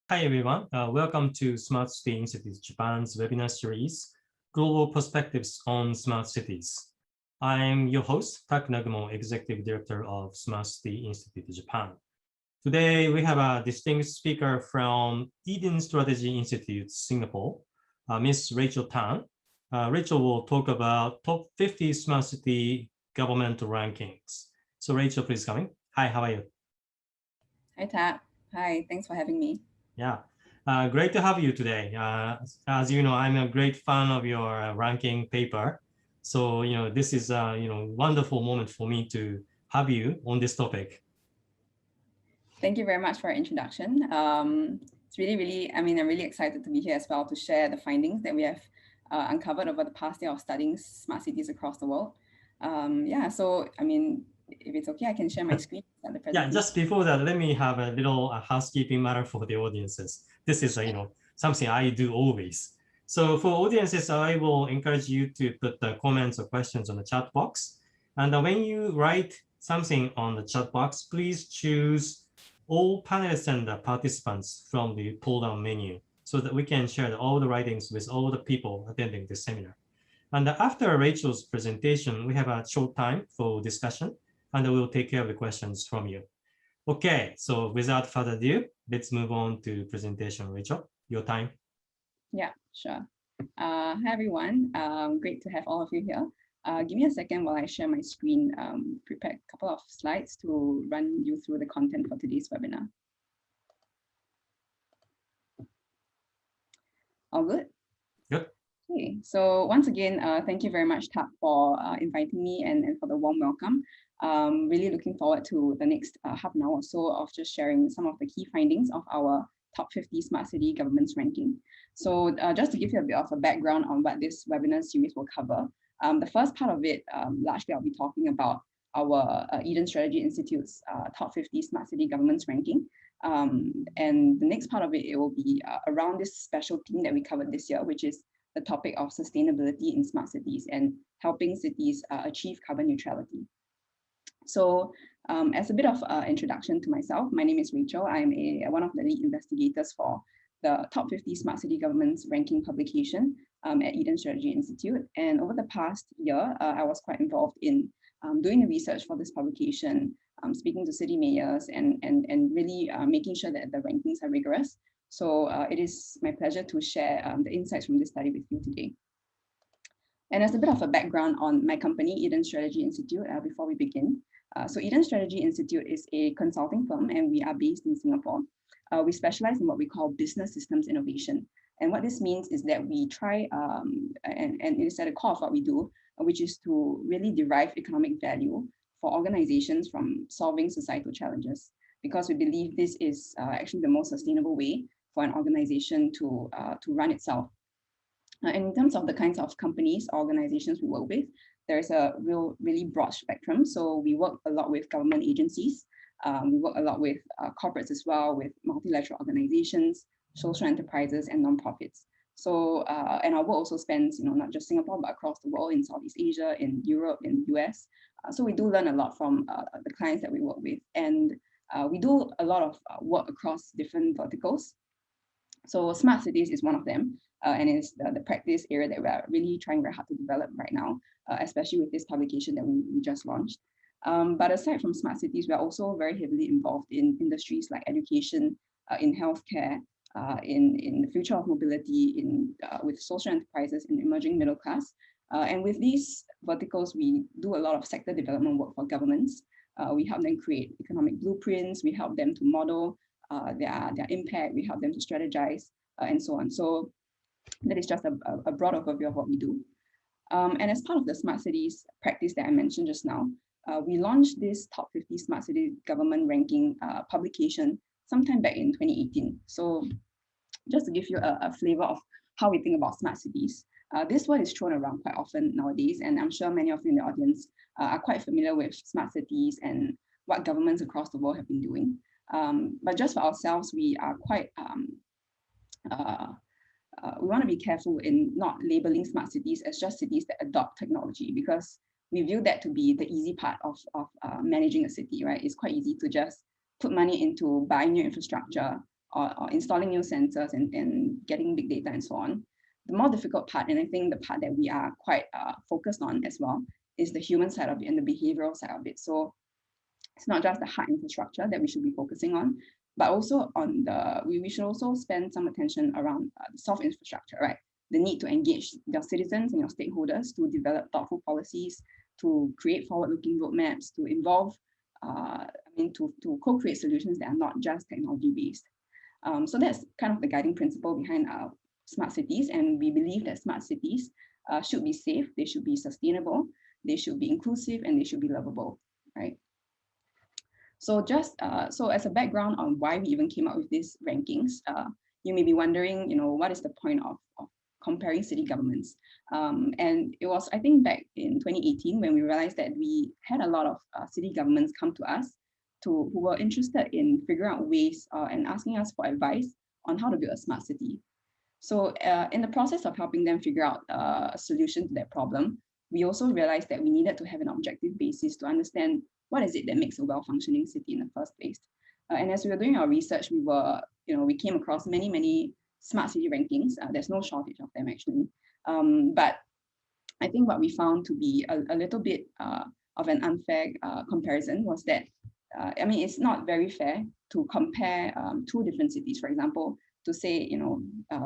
Hi, everyone. Welcome to Smart City Institute Japan's webinar series, Global Perspectives on Smart Cities. I'm your host, Tak Nagumo, Executive Director of Smart City Institute Japan. Today, we have a distinguished speaker from Eden Strategy Institute, Singapore, Ms. Rachel Tan. Rachel will talk about top 50 smart city governmental rankings. So Rachel, please come in. Hi, how are you? Hi, Tak. Hi, thanks for having me. Yeah, great to have you today. As you know, I'm a great fan of your ranking paper. So, this is a, wonderful moment for me to have you on this topic. Thank you very much for our introduction. It's really, I'm really excited to be here as well to share the findings that we have uncovered over the past year of studying smart cities across the world. If it's okay, I can share my screen. Yeah, just before that, let me have a little housekeeping matter for the audiences. This is, something I do always. So for audiences, I will encourage you to put the comments or questions on the chat box. And when you write something on the chat box, please choose all panelists and the participants from the pull-down menu so that we can share all the writings with all the people attending this seminar. And after Rachel's presentation, we have a short time for discussion, and we'll take care of the questions from you. Okay, so without further ado, let's move on to presentation. Rachel, your time. Yeah, sure. Hi, everyone. Great to have all of you here. Give me a second while I share my screen, prepare a couple of slides to run you through the content for today's webinar. All good? Good. Okay, so once again, thank you very much, Tak, for inviting me and for the warm welcome. Really looking forward to the next half an hour or so of just sharing some of the key findings of our top 50 smart city governments ranking. So just to give you a bit of a background on what this webinar series will cover, the first part of it, largely I'll be talking about our Eden Strategy Institute's top 50 smart city governments ranking. And the next part of it will be around this special theme that we covered this year, which is the topic of sustainability in smart cities and helping cities achieve carbon neutrality. So as a bit of introduction to myself, my name is Rachel. I'm one of the lead investigators for the top 50 smart city governments ranking publication at Eden Strategy Institute. And over the past year, I was quite involved in doing the research for this publication, speaking to city mayors and really making sure that the rankings are rigorous. So it is my pleasure to share the insights from this study with you today. And as a bit of a background on my company, Eden Strategy Institute, before we begin. So Eden Strategy Institute is a consulting firm and we are based in Singapore. We specialize in what we call business systems innovation. And what this means is that we try, and it is at the core of what we do, which is to really derive economic value for organizations from solving societal challenges, because we believe this is actually the most sustainable way for an organization to run itself. And in terms of the kinds of companies, organizations we work with, there's a really broad spectrum. So we work a lot with government agencies. We work a lot with corporates as well, with multilateral organizations, social enterprises, and nonprofits. So, and our work also spans, not just Singapore, but across the world, in Southeast Asia, in Europe, in the US. So we do learn a lot from the clients that we work with. And we do a lot of work across different verticals. So smart cities is one of them, and it's the practice area that we're really trying very hard to develop right now, especially with this publication that we just launched. But aside from smart cities, we're also very heavily involved in industries like education, in healthcare, in the future of mobility, with social enterprises and emerging middle class. And with these verticals, we do a lot of sector development work for governments. We help them create economic blueprints, we help them to model their impact, we help them to strategize, and so on. So that is just a broad overview of what we do. And as part of the smart cities practice that I mentioned just now, we launched this top 50 smart city government ranking publication sometime back in 2018. So just to give you a flavor of how we think about smart cities, this word is thrown around quite often nowadays, and I'm sure many of you in the audience are quite familiar with smart cities and what governments across the world have been doing. But just for ourselves, we are quite, we want to be careful in not labeling smart cities as just cities that adopt technology, because we view that to be the easy part of managing a city, right? It's quite easy to just put money into buying new infrastructure, or installing new sensors and getting big data and so on. The more difficult part, and I think the part that we are quite focused on as well, is the human side of it and the behavioral side of it. So it's not just the hard infrastructure that we should be focusing on, but also on we should also spend some attention around the soft infrastructure, right? The need to engage your citizens and your stakeholders to develop thoughtful policies, to create forward-looking roadmaps, to involve, to co-create solutions that are not just technology-based. So that's kind of the guiding principle behind our smart cities, and we believe that smart cities should be safe, they should be sustainable, they should be inclusive, and they should be lovable, right? So just so as a background on why we even came up with these rankings, you may be wondering, what is the point of comparing city governments? And it was, I think, back in 2018 when we realized that we had a lot of city governments come to us who were interested in figuring out ways and asking us for advice on how to build a smart city. So in the process of helping them figure out a solution to that problem, we also realized that we needed to have an objective basis to understand what is it that makes a well-functioning city in the first place. And as we were doing our research, we came across many smart city rankings. There's no shortage of them actually. But I think what we found to be a little bit of an unfair comparison was that, it's not very fair to compare two different cities, for example, to say,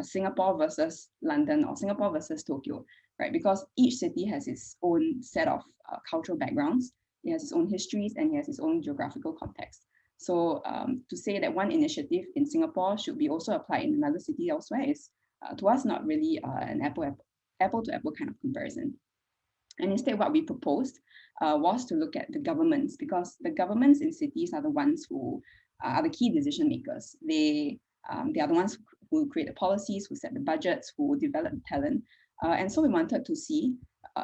Singapore versus London or Singapore versus Tokyo, right? Because each city has its own set of cultural backgrounds, it has its own histories, and it has its own geographical context. So to say that one initiative in Singapore should be also applied in another city elsewhere is, to us, not really an apple to apple kind of comparison. And instead, what we proposed was to look at the governments, because the governments in cities are the ones who are the key decision makers. They are the ones who create the policies, who set the budgets, who develop the talent. And so we wanted to see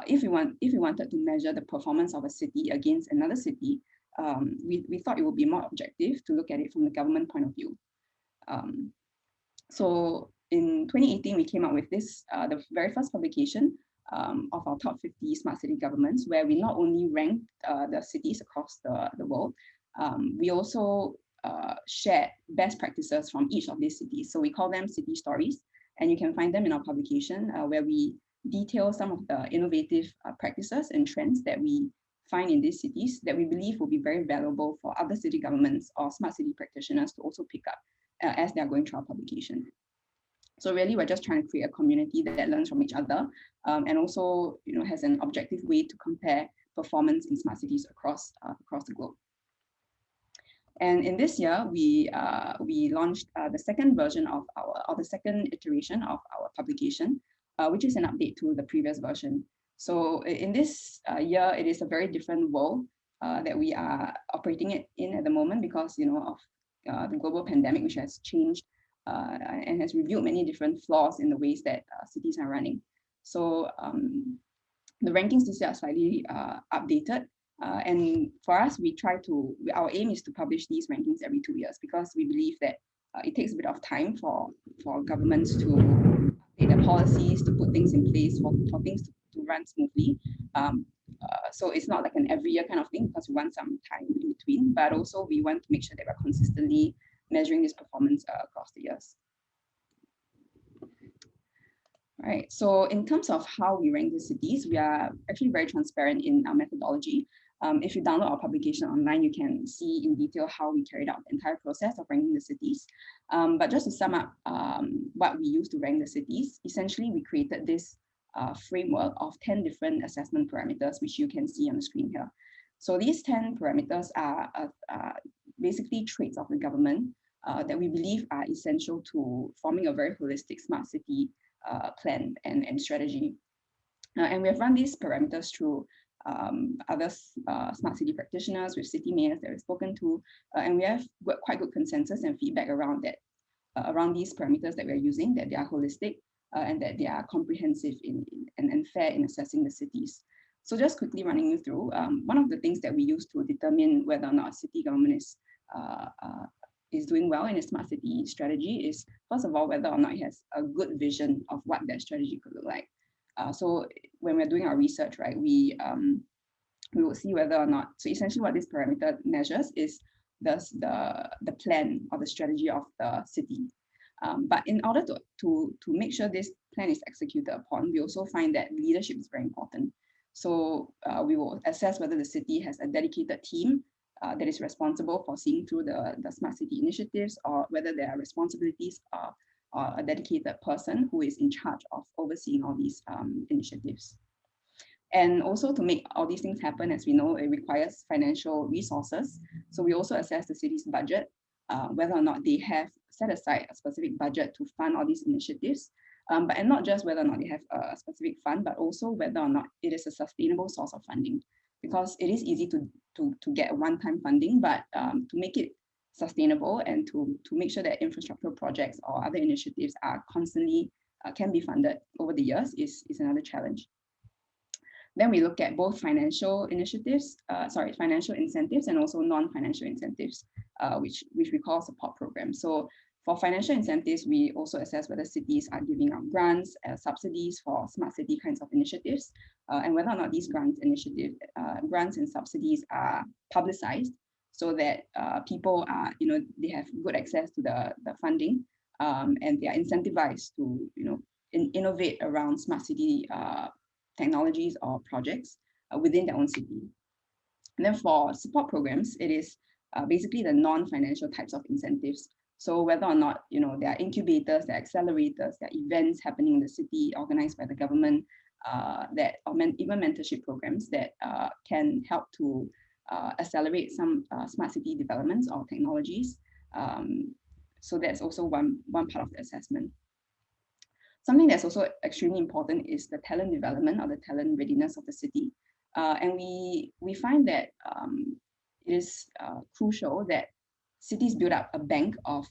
if we wanted to measure the performance of a city against another city, we thought it would be more objective to look at it from the government point of view. So in 2018, we came up with this, the very first publication of our top 50 smart city governments, where we not only ranked the cities across the world, we also shared best practices from each of these cities. So we call them city stories, and you can find them in our publication where we detail some of the innovative practices and trends that we find in these cities that we believe will be very valuable for other city governments or smart city practitioners to also pick up as they are going through our publication. So really, we're just trying to create a community that learns from each other and also has an objective way to compare performance in smart cities across the globe. And in this year, we launched the second version of the second iteration of our publication, which is an update to the previous version. So in this year, it is a very different world that we are operating in at the moment because of the global pandemic, which has changed and has revealed many different flaws in the ways that cities are running. So the rankings this year are slightly updated. And for us, our aim is to publish these rankings every 2 years because we believe that it takes a bit of time for governments to update their policies, to put things in place, for things to run smoothly. So it's not like an every year kind of thing because we want some time in between, but also we want to make sure that we're consistently measuring this performance across the years. Right, so in terms of how we rank the cities, we are actually very transparent in our methodology. If you download our publication online, you can see in detail how we carried out the entire process of ranking the cities. But just to sum up what we use to rank the cities, essentially we created this framework of 10 different assessment parameters, which you can see on the screen here. So these 10 parameters are basically traits of the government that we believe are essential to forming a very holistic smart city plan and strategy. And we have run these parameters through other smart city practitioners with city mayors that we've spoken to, and we have quite good consensus and feedback around that, around these parameters that we're using, that they are holistic and that they are comprehensive and fair in assessing the cities. So just quickly running you through, one of the things that we use to determine whether or not a city government is doing well in a smart city strategy is, first of all, whether or not it has a good vision of what that strategy could look like. So when we're doing our research, right, we will see whether or not, so essentially what this parameter measures is the plan or the strategy of the city. But in order to make sure this plan is executed upon, we also find that leadership is very important. So we will assess whether the city has a dedicated team that is responsible for seeing through the smart city initiatives, or whether there are responsibilities or a dedicated person who is in charge of overseeing all these initiatives. And also, to make all these things happen, as we know, it requires financial resources. So we also assess the city's budget, whether or not they have set aside a specific budget to fund all these initiatives, and not just whether or not they have a specific fund, but also whether or not it is a sustainable source of funding. Because it is easy to get one-time funding, but to make it sustainable and to make sure that infrastructure projects or other initiatives are constantly can be funded over the years is another challenge. Then we look at both financial incentives and also non-financial incentives, which we call support programs. So for financial incentives, we also assess whether cities are giving out grants, subsidies for smart city kinds of initiatives, and whether or not these grants and subsidies are publicized so that people are, they have good access to the funding, and they are incentivized to, innovate around smart city technologies or projects within their own city. And then for support programs, it is basically the non-financial types of incentives. So whether or not, there are incubators, there are accelerators, there are events happening in the city organized by the government, even mentorship programs that can help to accelerate some smart city developments or technologies. So that's also one part of the assessment. Something that's also extremely important is the talent development or the talent readiness of the city. And we find that it is crucial that cities build up a bank of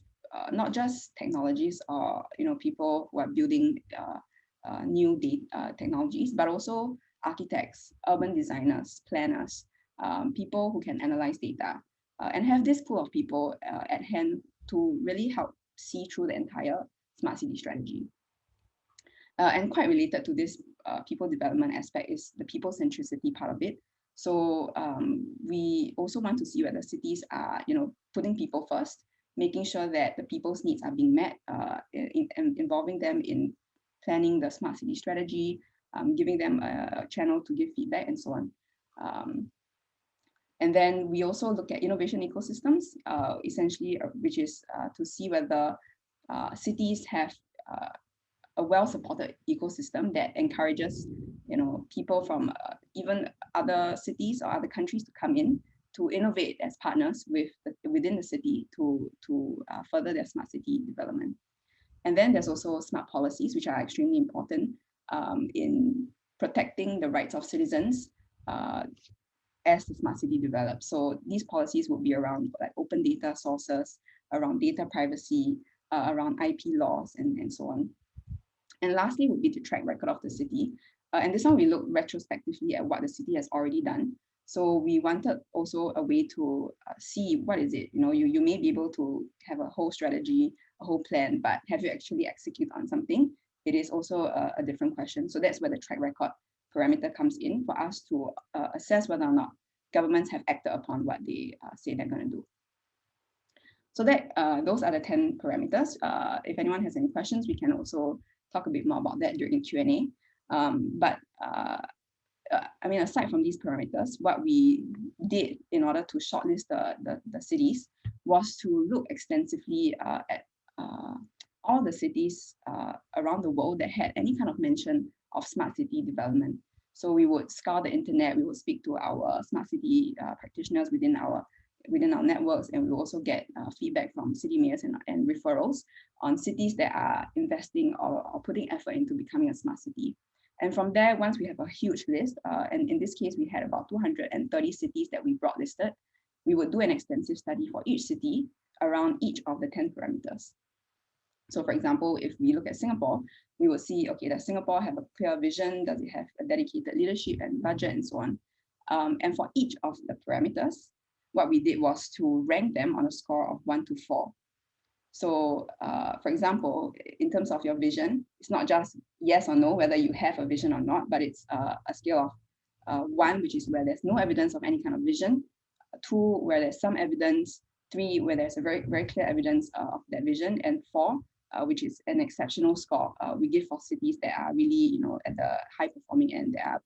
not just technologies or people who are building new technologies, but also architects, urban designers, planners, people who can analyze data, and have this pool of people at hand to really help see through the entire smart city strategy. And quite related to this people development aspect is the people centricity part of it. So we also want to see whether cities are, putting people first, making sure that the people's needs are being met, involving them in planning the smart city strategy, giving them a channel to give feedback, and so on. And then we also look at innovation ecosystems, essentially, which is to see whether cities have a well-supported ecosystem that encourages, people from even other cities or other countries to come in to innovate as partners within the city to further their smart city development. And then there's also smart policies, which are extremely important in protecting the rights of citizens as the smart city develops. So these policies will be around like open data sources, around data privacy, around IP laws, and so on. And lastly would be the track record of the city. And this one we look retrospectively at what the city has already done. So we wanted also a way to see what is it, you may be able to have a whole strategy, a whole plan, but have you actually execute on something? It is also a different question. So that's where the track record parameter comes in for us to assess whether or not governments have acted upon what they say they're going to do. So that those are the 10 parameters. If anyone has any questions, we can also talk a bit more about that during Q&A. I mean, aside from these parameters, what we did in order to shortlist the cities was to look extensively at all the cities around the world that had any kind of mention of smart city development. So we would scour the internet, we would speak to our smart city practitioners within our networks, and we will also get feedback from city mayors and referrals on cities that are investing or putting effort into becoming a smart city. And from there, once we have a huge list, and in this case, we had about 230 cities that we brought listed, we would do an extensive study for each city around each of the 10 parameters. So for example, if we look at Singapore, we would see, okay, does Singapore have a clear vision? Does it have a dedicated leadership and budget and so on? And for each of the parameters, what we did was to rank them on a score of 1 to 4. So for example, in terms of your vision, it's not just yes or no, whether you have a vision or not, but it's a scale of 1, which is where there's no evidence of any kind of vision, 2, where there's some evidence, 3, where there's a very clear evidence of that vision, and 4, which is an exceptional score. We give for cities that are really, at the high performing end, that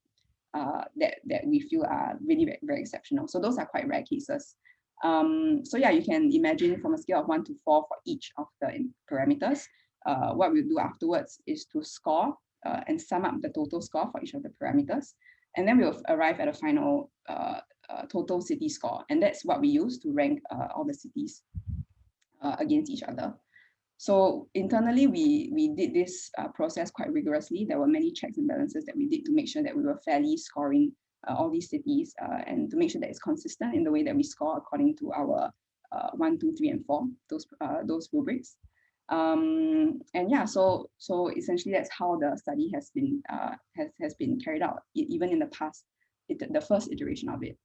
are that we feel are really very exceptional. So those are quite rare cases. So yeah, you can imagine from a scale of 1 to 4 for each of the parameters. What we'll do afterwards is to score and sum up the total score for each of the parameters, and then we'll arrive at a final total city score, and that's what we use to rank all the cities against each other. So internally, we did this process quite rigorously. There were many checks and balances that we did to make sure that we were fairly scoring all these cities and to make sure that it's consistent in the way that we score according to our 1, 2, 3, and 4, those rubrics. And yeah, so essentially that's how the study has been carried out, even in the past, the first iteration of it.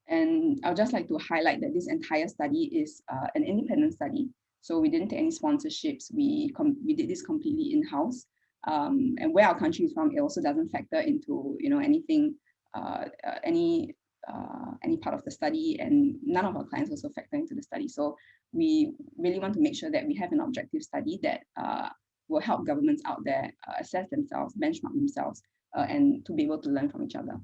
And I would just like to highlight that this entire study is an independent study. So we didn't take any sponsorships. We did this completely in-house. And where our country is from, it also doesn't factor into anything, any part of the study, and none of our clients also factor into the study. So we really want to make sure that we have an objective study that will help governments out there assess themselves, benchmark themselves, and to be able to learn from each other.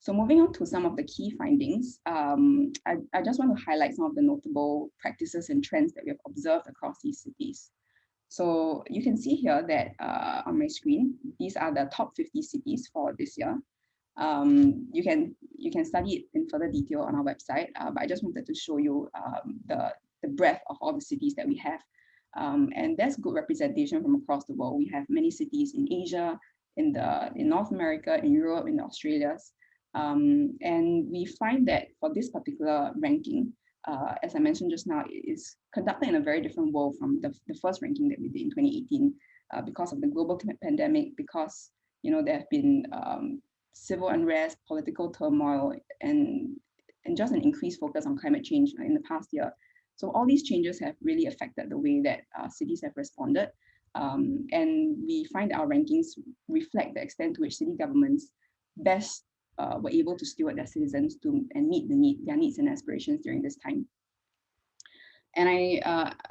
So moving on to some of the key findings, I just want to highlight some of the notable practices and trends that we have observed across these cities. So you can see here that on my screen, these are the top 50 cities for this year. You can study it in further detail on our website, but I just wanted to show you the breadth of all the cities that we have. And that's good representation from across the world. We have many cities in Asia, in North America, in Europe, in Australia. And we find that for this particular ranking, as I mentioned just now, it is conducted in a very different world from the first ranking that we did in 2018 because of the global pandemic, because there have been civil unrest, political turmoil, and just an increased focus on climate change in the past year. So all these changes have really affected the way that cities have responded. And we find our rankings reflect the extent to which city governments best were able to steward their citizens and meet their needs and aspirations during this time. And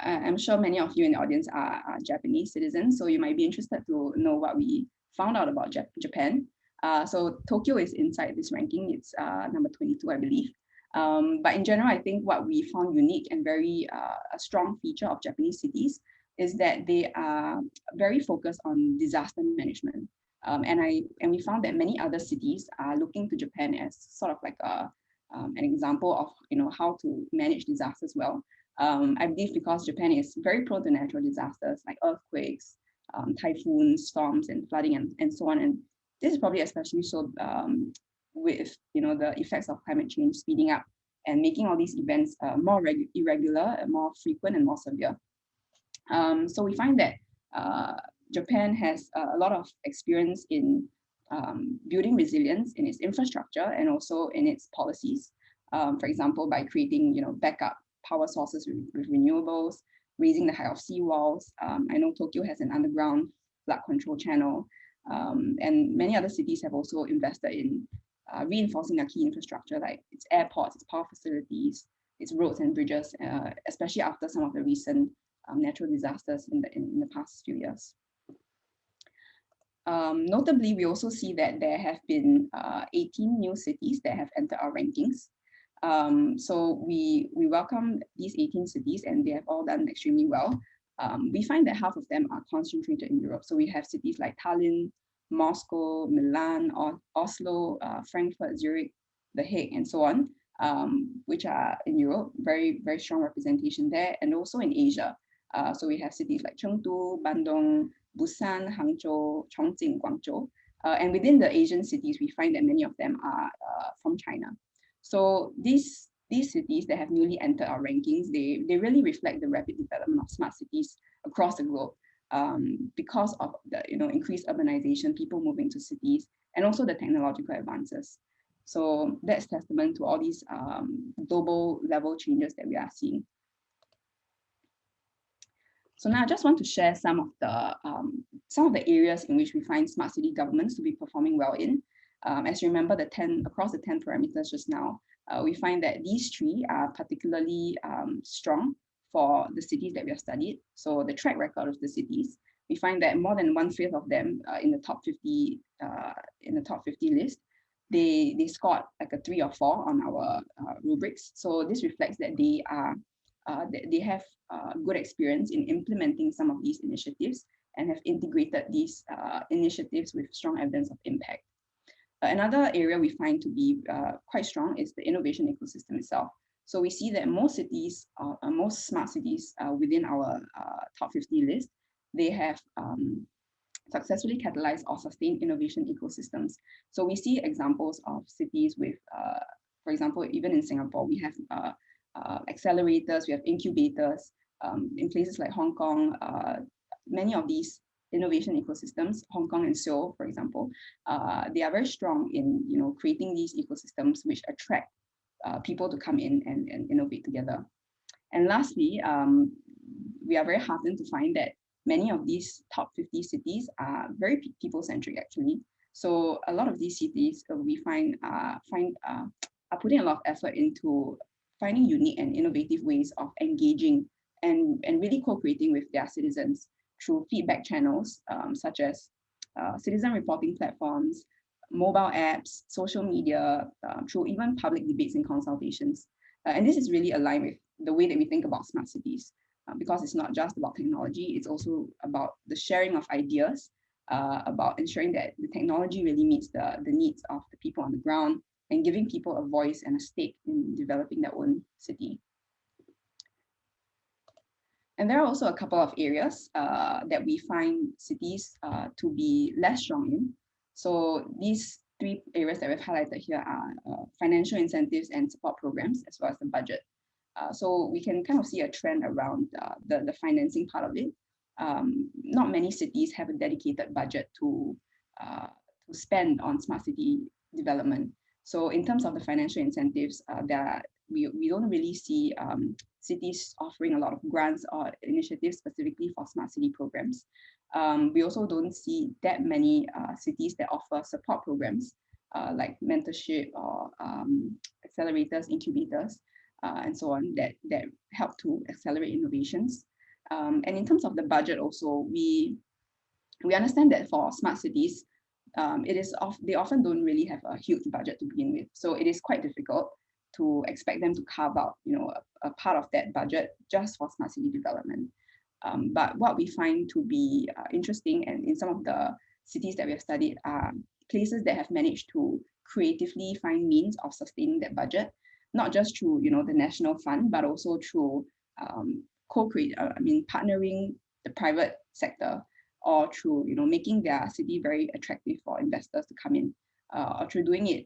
I'm sure many of you in the audience are Japanese citizens, so you might be interested to know what we found out about Japan. So Tokyo is inside this ranking. It's number 22, I believe. But in general, I think what we found unique and very a strong feature of Japanese cities is that they are very focused on disaster management. And we found that many other cities are looking to Japan as sort of like an example of how to manage disasters well. I believe because Japan is very prone to natural disasters like earthquakes, typhoons, storms, and flooding, and so on. And this is probably especially so with the effects of climate change speeding up and making all these events more irregular, more frequent, and more severe. So we find that Japan has a lot of experience in building resilience in its infrastructure and also in its policies. For example, by creating backup power sources with renewables, raising the height of seawalls. I know Tokyo has an underground flood control channel, and many other cities have also invested in reinforcing their key infrastructure, like its airports, its power facilities, its roads and bridges, especially after some of the recent natural disasters in the past few years. Notably, we also see that there have been 18 new cities that have entered our rankings. So we welcome these 18 cities, and they have all done extremely well. We find that half of them are concentrated in Europe. So we have cities like Tallinn, Moscow, Milan, Oslo, Frankfurt, Zurich, The Hague, and so on, which are in Europe. Very, very strong representation there, and also in Asia. So we have cities like Chengdu, Bandung, Busan, Hangzhou, Chongqing, Guangzhou. And within the Asian cities, we find that many of them are from China. So these cities that have newly entered our rankings, they really reflect the rapid development of smart cities across the globe because of the increased urbanization, people moving to cities, and also the technological advances. So that's testament to all these global level changes that we are seeing. So now I just want to share some of the areas in which we find smart city governments to be performing well in. As you remember, across the 10 parameters just now, we find that these three are particularly strong for the cities that we have studied. So the track record of the cities, we find that more than 1/5 of them in the top 50 list, they scored like a 3 or 4 on our rubrics. So this reflects that they have good experience in implementing some of these initiatives and have integrated these initiatives with strong evidence of impact. Another area we find to be quite strong is the innovation ecosystem itself. So we see that most cities, most smart cities within our top 50 list, they have successfully catalyzed or sustained innovation ecosystems. So we see examples of cities with, for example, even in Singapore, we have accelerators, we have incubators in places like Hong Kong. Many of these innovation ecosystems, Hong Kong and Seoul, for example, they are very strong in creating these ecosystems which attract people to come in and innovate together. And lastly, we are very heartened to find that many of these top 50 cities are very people-centric actually. So a lot of these cities we find are putting a lot of effort into finding unique and innovative ways of engaging and really co-creating with their citizens through feedback channels such as citizen reporting platforms, mobile apps, social media, through even public debates and consultations. And this is really aligned with the way that we think about smart cities, because it's not just about technology, it's also about the sharing of ideas, about ensuring that the technology really meets the needs of the people on the ground and giving people a voice and a stake in developing their own city. And there are also a couple of areas that we find cities to be less strong in. So these 3 areas that we've highlighted here are financial incentives and support programs, as well as the budget. So we can kind of see a trend around the financing part of it. Not many cities have a dedicated budget to spend on smart city development. So in terms of the financial incentives, we don't really see cities offering a lot of grants or initiatives specifically for smart city programs. We also don't see that many cities that offer support programs like mentorship or accelerators, incubators, and so on that help to accelerate innovations. And in terms of the budget also, we understand that for smart cities, they often don't really have a huge budget to begin with. So it is quite difficult to expect them to carve out a part of that budget just for smart city development. But what we find to be interesting, and in some of the cities that we have studied, are places that have managed to creatively find means of sustaining that budget, not just through the national fund, but also through partnering the private sector, or through making their city very attractive for investors to come in, or through doing it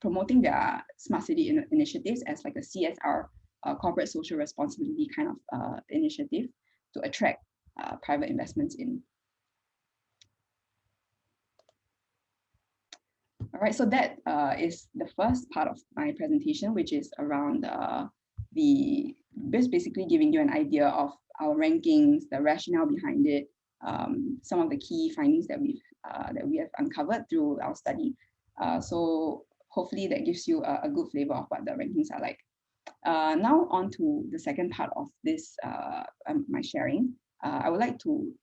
promoting their smart city initiatives as like a CSR, corporate social responsibility kind of initiative to attract private investments in. All right, so that is the first part of my presentation, which is around basically giving you an idea of our rankings, the rationale behind it, some of the key findings that we have uncovered through our study. So hopefully that gives you a good flavor of what the rankings are like. Now on to the second part of this, my sharing. I would like to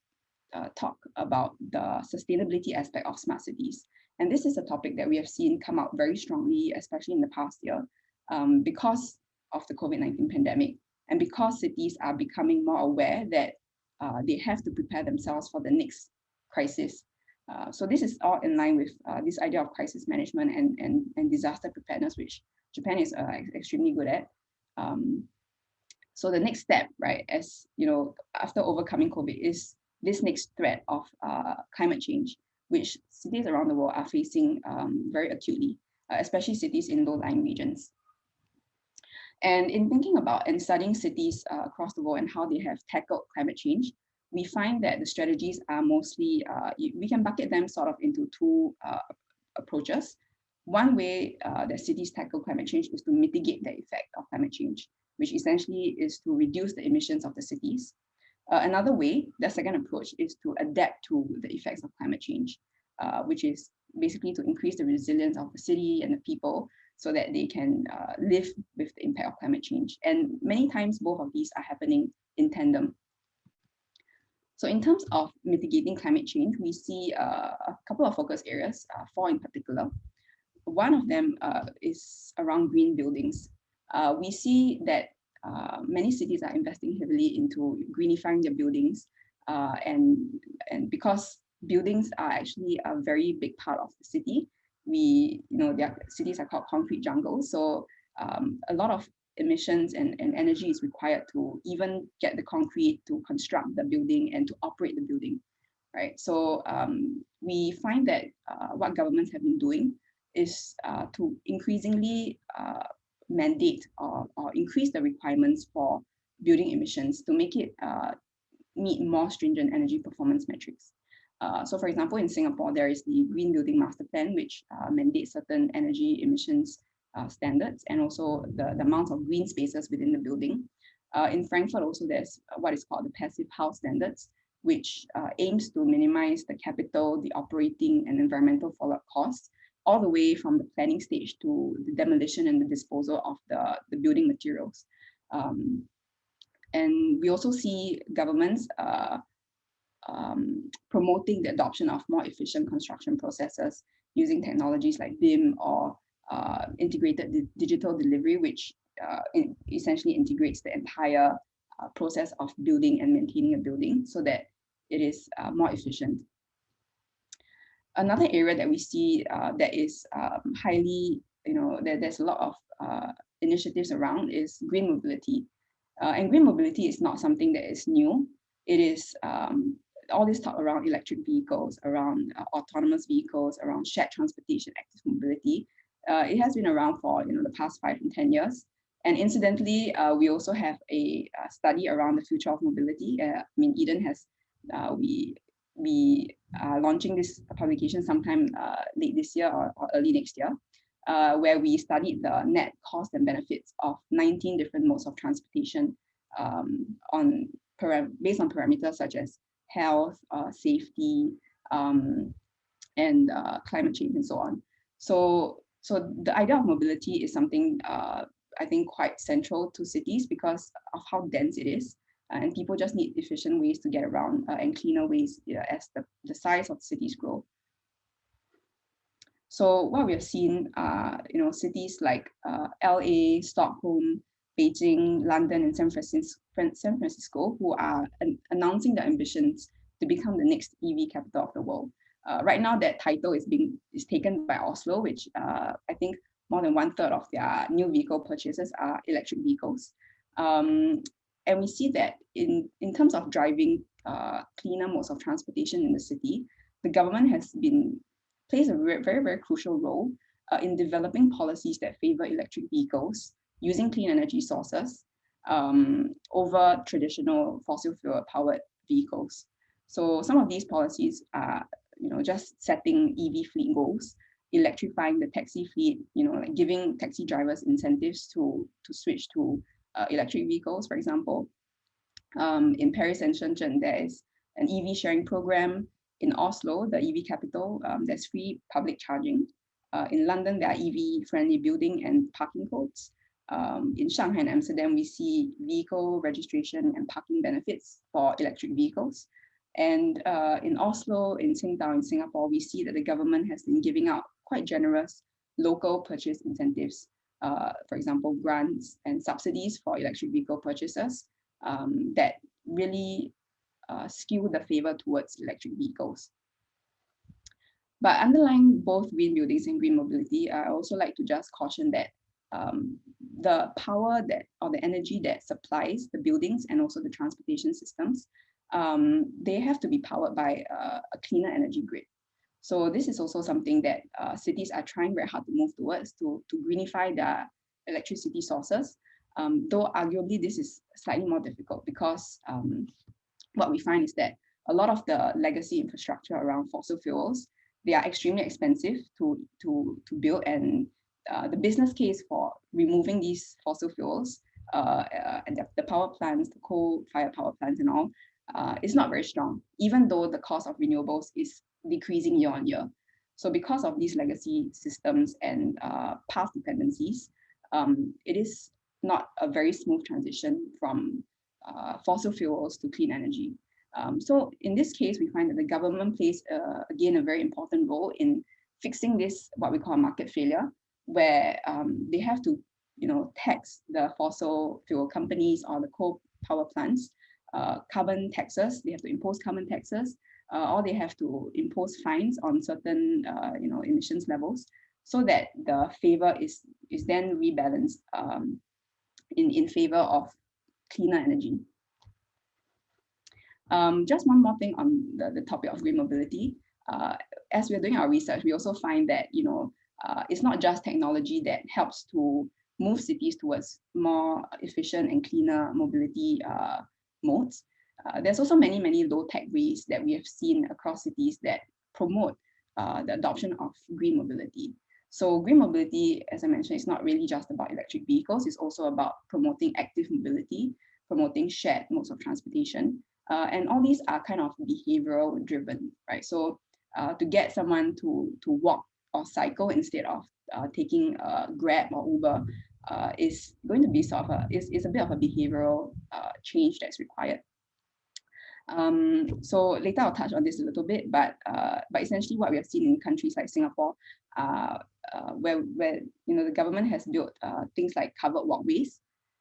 talk about the sustainability aspect of smart cities. And this is a topic that we have seen come out very strongly, especially in the past year, because of the COVID-19 pandemic, and because cities are becoming more aware that they have to prepare themselves for the next crisis. So this is all in line with this idea of crisis management and disaster preparedness, which Japan is extremely good at. So the next step, right, as after overcoming COVID, is this next threat of climate change, which cities around the world are facing very acutely, especially cities in low-lying regions. And in thinking about and studying cities across the world and how they have tackled climate change, we find that the strategies are mostly, we can bucket them sort of into 2 approaches. One way that cities tackle climate change is to mitigate the effect of climate change, which essentially is to reduce the emissions of the cities. Another way, the second approach, is to adapt to the effects of climate change, which is basically to increase the resilience of the city and the people so that they can live with the impact of climate change. And many times both of these are happening in tandem. So in terms of mitigating climate change, we see a couple of focus areas, 4 in particular. One of them is around green buildings. We see that many cities are investing heavily into greenifying their buildings, and because buildings are actually a very big part of the city, their cities are called concrete jungles. So a lot of emissions and energy is required to even get the concrete to construct the building and to operate the building, right? So we find that what governments have been doing is to increasingly mandate or increase the requirements for building emissions to make it meet more stringent energy performance metrics. So for example, in Singapore, there is the Green Building Master Plan, which mandates certain energy emissions standards and also the amount of green spaces within the building. In Frankfurt also, there's what is called the Passive House Standards, which aims to minimize the capital, the operating and environmental fallout costs, all the way from the planning stage to the demolition and the disposal of the building materials. And we also see governments promoting the adoption of more efficient construction processes using technologies like BIM or integrated digital delivery, which essentially integrates the entire process of building and maintaining a building so that it is more efficient. Another area that we see that is highly, there's a lot of initiatives around is green mobility. And green mobility is not something that is new. It is all this talk around electric vehicles, around autonomous vehicles, around shared transportation, active mobility. It has been around for the past 5 and 10 years. And incidentally, we also have a study around the future of mobility. Eden has, we are launching this publication sometime late this year or early next year, where we studied the net cost and benefits of 19 different modes of transportation based on parameters such as health, safety, and climate change and so on. So the idea of mobility is something I think quite central to cities because of how dense it is. And people just need efficient ways to get around and cleaner ways as the size of cities grow. So what we have seen, cities like LA, Stockholm, Beijing, London, and San Francisco, who are announcing their ambitions to become the next EV capital of the world. Right now, that title is taken by Oslo, which I think more than 1/3 of their new vehicle purchases are electric vehicles. And we see that in terms of driving cleaner modes of transportation in the city, the government plays a very, very crucial role in developing policies that favor electric vehicles using clean energy sources over traditional fossil fuel powered vehicles. So some of these policies are, just setting EV fleet goals, electrifying the taxi fleet, like giving taxi drivers incentives to switch to electric vehicles, for example. In Paris and Shenzhen, there is an EV sharing program. In Oslo, the EV capital, there's free public charging. In London, there are EV-friendly building and parking codes. In Shanghai and Amsterdam, we see vehicle registration and parking benefits for electric vehicles. And in Oslo, in Qingdao, in Singapore, we see that the government has been giving out quite generous local purchase incentives. For example, grants and subsidies for electric vehicle purchases that really skew the favor towards electric vehicles. But underlying both green buildings and green mobility, I also like to just caution that the power or the energy that supplies the buildings and also the transportation systems, they have to be powered by a cleaner energy grid. So this is also something that cities are trying very hard to move towards to greenify their electricity sources, though arguably this is slightly more difficult because what we find is that a lot of the legacy infrastructure around fossil fuels, they are extremely expensive to build, and the business case for removing these fossil fuels and the power plants, the coal-fired power plants and all, is not very strong, even though the cost of renewables is decreasing year on year. So because of these legacy systems and past dependencies, it is not a very smooth transition from fossil fuels to clean energy. So in this case, we find that the government plays, again, a very important role in fixing this, what we call market failure, where they have to, tax the fossil fuel companies or the coal power plants, carbon taxes. They have to impose carbon taxes, or they have to impose fines on certain, emissions levels, so that the favor is then rebalanced in favor of cleaner energy. Just one more thing on the topic of green mobility. As we're doing our research, we also find that it's not just technology that helps to move cities towards more efficient and cleaner mobility modes. There's also many low-tech ways that we have seen across cities that promote the adoption of green mobility. So green mobility, as I mentioned, is not really just about electric vehicles. It's also about promoting active mobility, promoting shared modes of transportation. And all these are kind of behavioral driven, right? So to get someone to walk or cycle instead of taking Grab or Uber is going to be sort of is a bit of a behavioral change that's required. So later I'll touch on this a little bit, but essentially what we have seen in countries like Singapore, where the government has built things like covered walkways,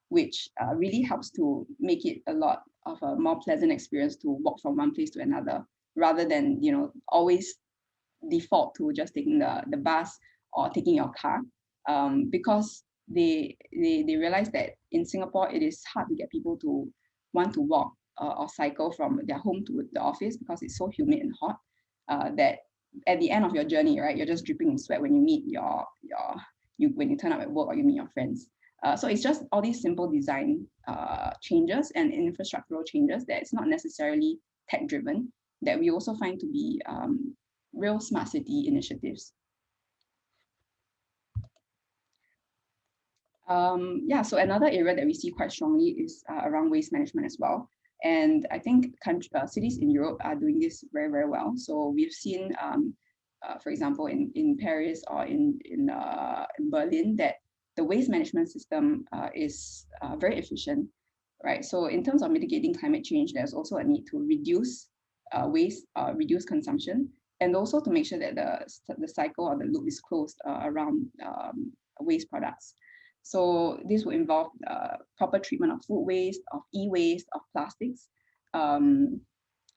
which really helps to make it a lot of a more pleasant experience to walk from one place to another, rather than always default to just taking the bus or taking your car, because they realize that in Singapore it is hard to get people to want to walk or cycle from their home to the office because it's so humid and hot that at the end of your journey, right, you're just dripping in sweat when you meet when you turn up at work or you meet your friends. So it's just all these simple design changes and infrastructural changes that it's not necessarily tech driven, that we also find to be real smart city initiatives. So another area that we see quite strongly is around waste management as well. And I think cities in Europe are doing this very, very well. So we've seen, for example, in Paris or in Berlin, that the waste management system is very efficient, right? So in terms of mitigating climate change, there's also a need to reduce waste, reduce consumption, and also to make sure that the cycle or the loop is closed around waste products. So this will involve proper treatment of food waste, of e-waste, of plastics. And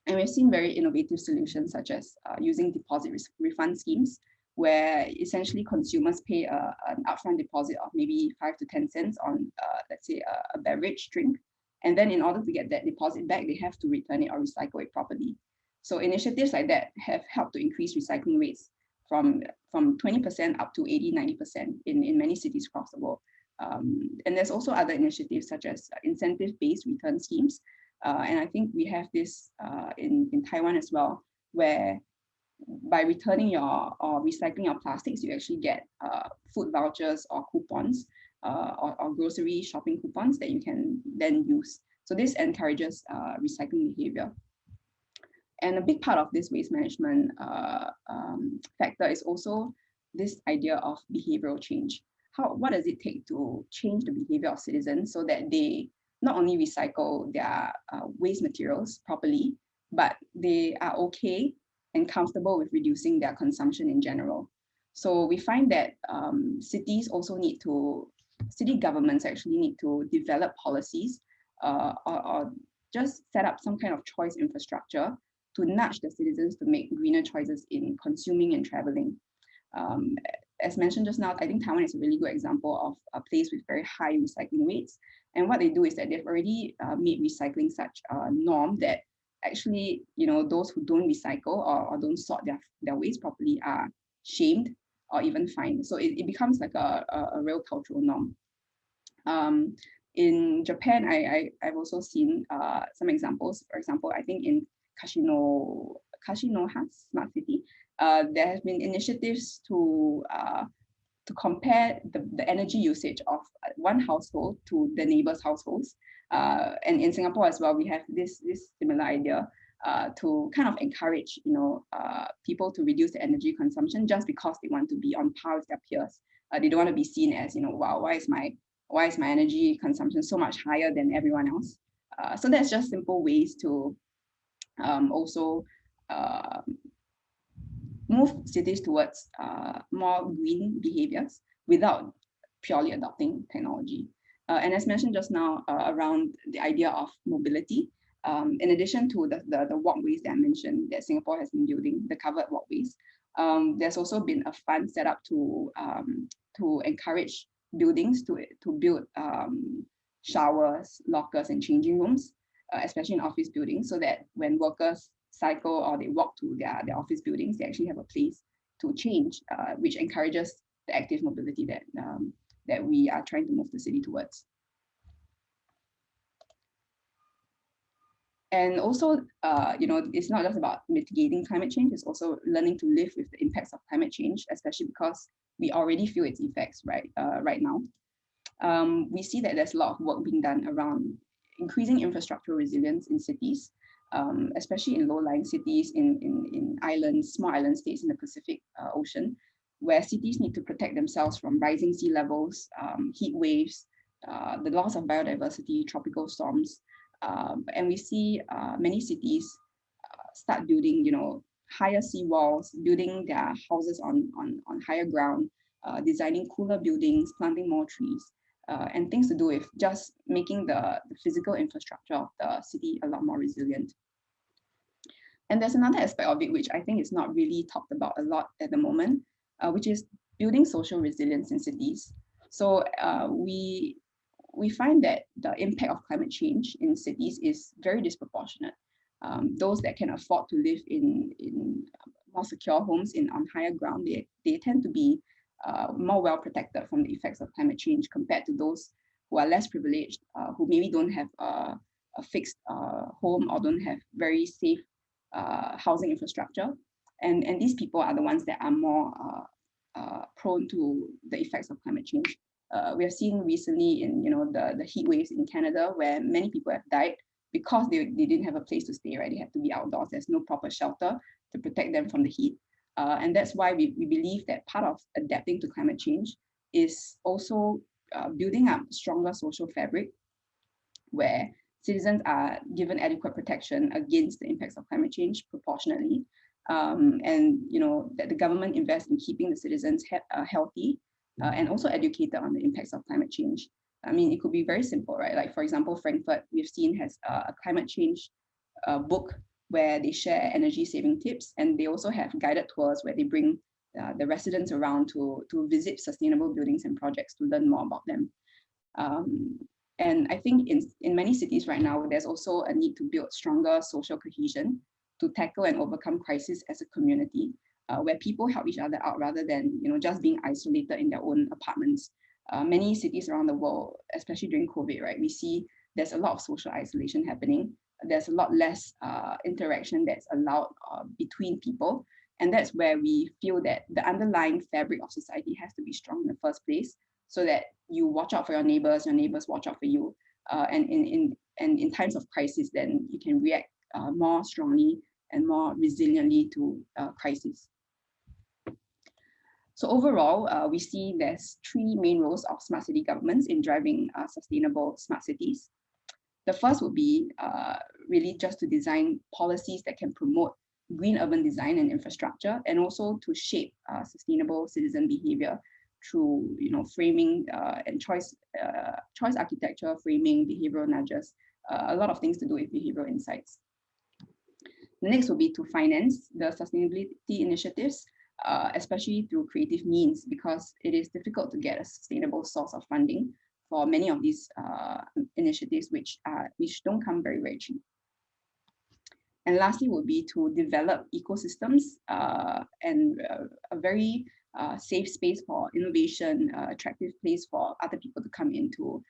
we've seen very innovative solutions such as using deposit refund schemes, where essentially consumers pay an upfront deposit of maybe 5 to 10 cents on, let's say, a beverage drink. And then in order to get that deposit back, they have to return it or recycle it properly. So initiatives like that have helped to increase recycling rates from 20% up to 80–90% in many cities across the world. And there's also other initiatives such as incentive-based return schemes. And I think we have this in Taiwan as well, where by returning or recycling your plastics, you actually get food vouchers or coupons or grocery shopping coupons that you can then use. So this encourages recycling behavior. And a big part of this waste management factor is also this idea of behavioral change. What does it take to change the behavior of citizens so that they not only recycle their waste materials properly, but they are okay and comfortable with reducing their consumption in general? So we find that city governments actually need to develop policies or just set up some kind of choice infrastructure to nudge the citizens to make greener choices in consuming and traveling. As mentioned just now, I think Taiwan is a really good example of a place with very high recycling rates. And what they do is that they've already made recycling such a norm that actually, those who don't recycle or don't sort their waste properly are shamed or even fined. So it becomes like a real cultural norm. In Japan, I've also seen some examples. For example, I think in Kashinoha Smart City, there have been initiatives to compare the energy usage of one household to the neighbor's households. And in Singapore as well, we have this similar idea to kind of encourage, people to reduce their energy consumption just because they want to be on par with their peers. They don't want to be seen as, wow, why is my energy consumption so much higher than everyone else? So that's just simple ways to also move cities towards more green behaviors without purely adopting technology. And as mentioned just now, around the idea of mobility, in addition to the walkways that I mentioned that Singapore has been building, the covered walkways, there's also been a fund set up to encourage buildings to build showers, lockers, and changing rooms, especially in office buildings, so that when workers cycle or they walk to their office buildings, they actually have a place to change, which encourages the active mobility that we are trying to move the city towards. And also, it's not just about mitigating climate change, it's also learning to live with the impacts of climate change, especially because we already feel its effects right now. We see that there's a lot of work being done around increasing infrastructural resilience in cities, especially in low-lying cities, in islands, small island states in the Pacific Ocean, where cities need to protect themselves from rising sea levels, heat waves, the loss of biodiversity, tropical storms. And we see many cities start building, higher seawalls, building their houses on higher ground, designing cooler buildings, planting more trees, and things to do with just making the physical infrastructure of the city a lot more resilient. And there's another aspect of it which I think is not really talked about a lot at the moment, which is building social resilience in cities. So we find that the impact of climate change in cities is very disproportionate. Those that can afford to live in more secure homes on higher ground, they tend to be more well protected from the effects of climate change compared to those who are less privileged, who maybe don't have a fixed home or don't have very safe housing infrastructure. And these people are the ones that are more prone to the effects of climate change. We have seen recently in the heat waves in Canada, where many people have died because they didn't have a place to stay, right? They had to be outdoors. There's no proper shelter to protect them from the heat. And that's why we believe that part of adapting to climate change is also building up stronger social fabric where citizens are given adequate protection against the impacts of climate change proportionately. And that the government invests in keeping the citizens healthy and also educated on the impacts of climate change. I mean, it could be very simple, right? Like, for example, Frankfurt, we've seen has a climate change book where they share energy saving tips, and they also have guided tours where they bring the residents around to visit sustainable buildings and projects to learn more about them. And I think in many cities right now, there's also a need to build stronger social cohesion to tackle and overcome crises as a community, where people help each other out rather than just being isolated in their own apartments. Many cities around the world, especially during COVID, right, we see there's a lot of social isolation happening. There's a lot less interaction that's allowed between people. And that's where we feel that the underlying fabric of society has to be strong in the first place, so that you watch out for your neighbors watch out for you. And in times of crisis, then you can react more strongly and more resiliently to crisis. So overall, we see there's three main roles of smart city governments in driving sustainable smart cities. The first would be really just to design policies that can promote green urban design and infrastructure, and also to shape sustainable citizen behavior through framing and choice architecture, framing, behavioral nudges, a lot of things to do with behavioral insights. The next will be to finance the sustainability initiatives, especially through creative means, because it is difficult to get a sustainable source of funding for many of these initiatives, which don't come very, very cheap. And lastly would be to develop ecosystems and a very safe space for innovation, attractive place for other people to come in to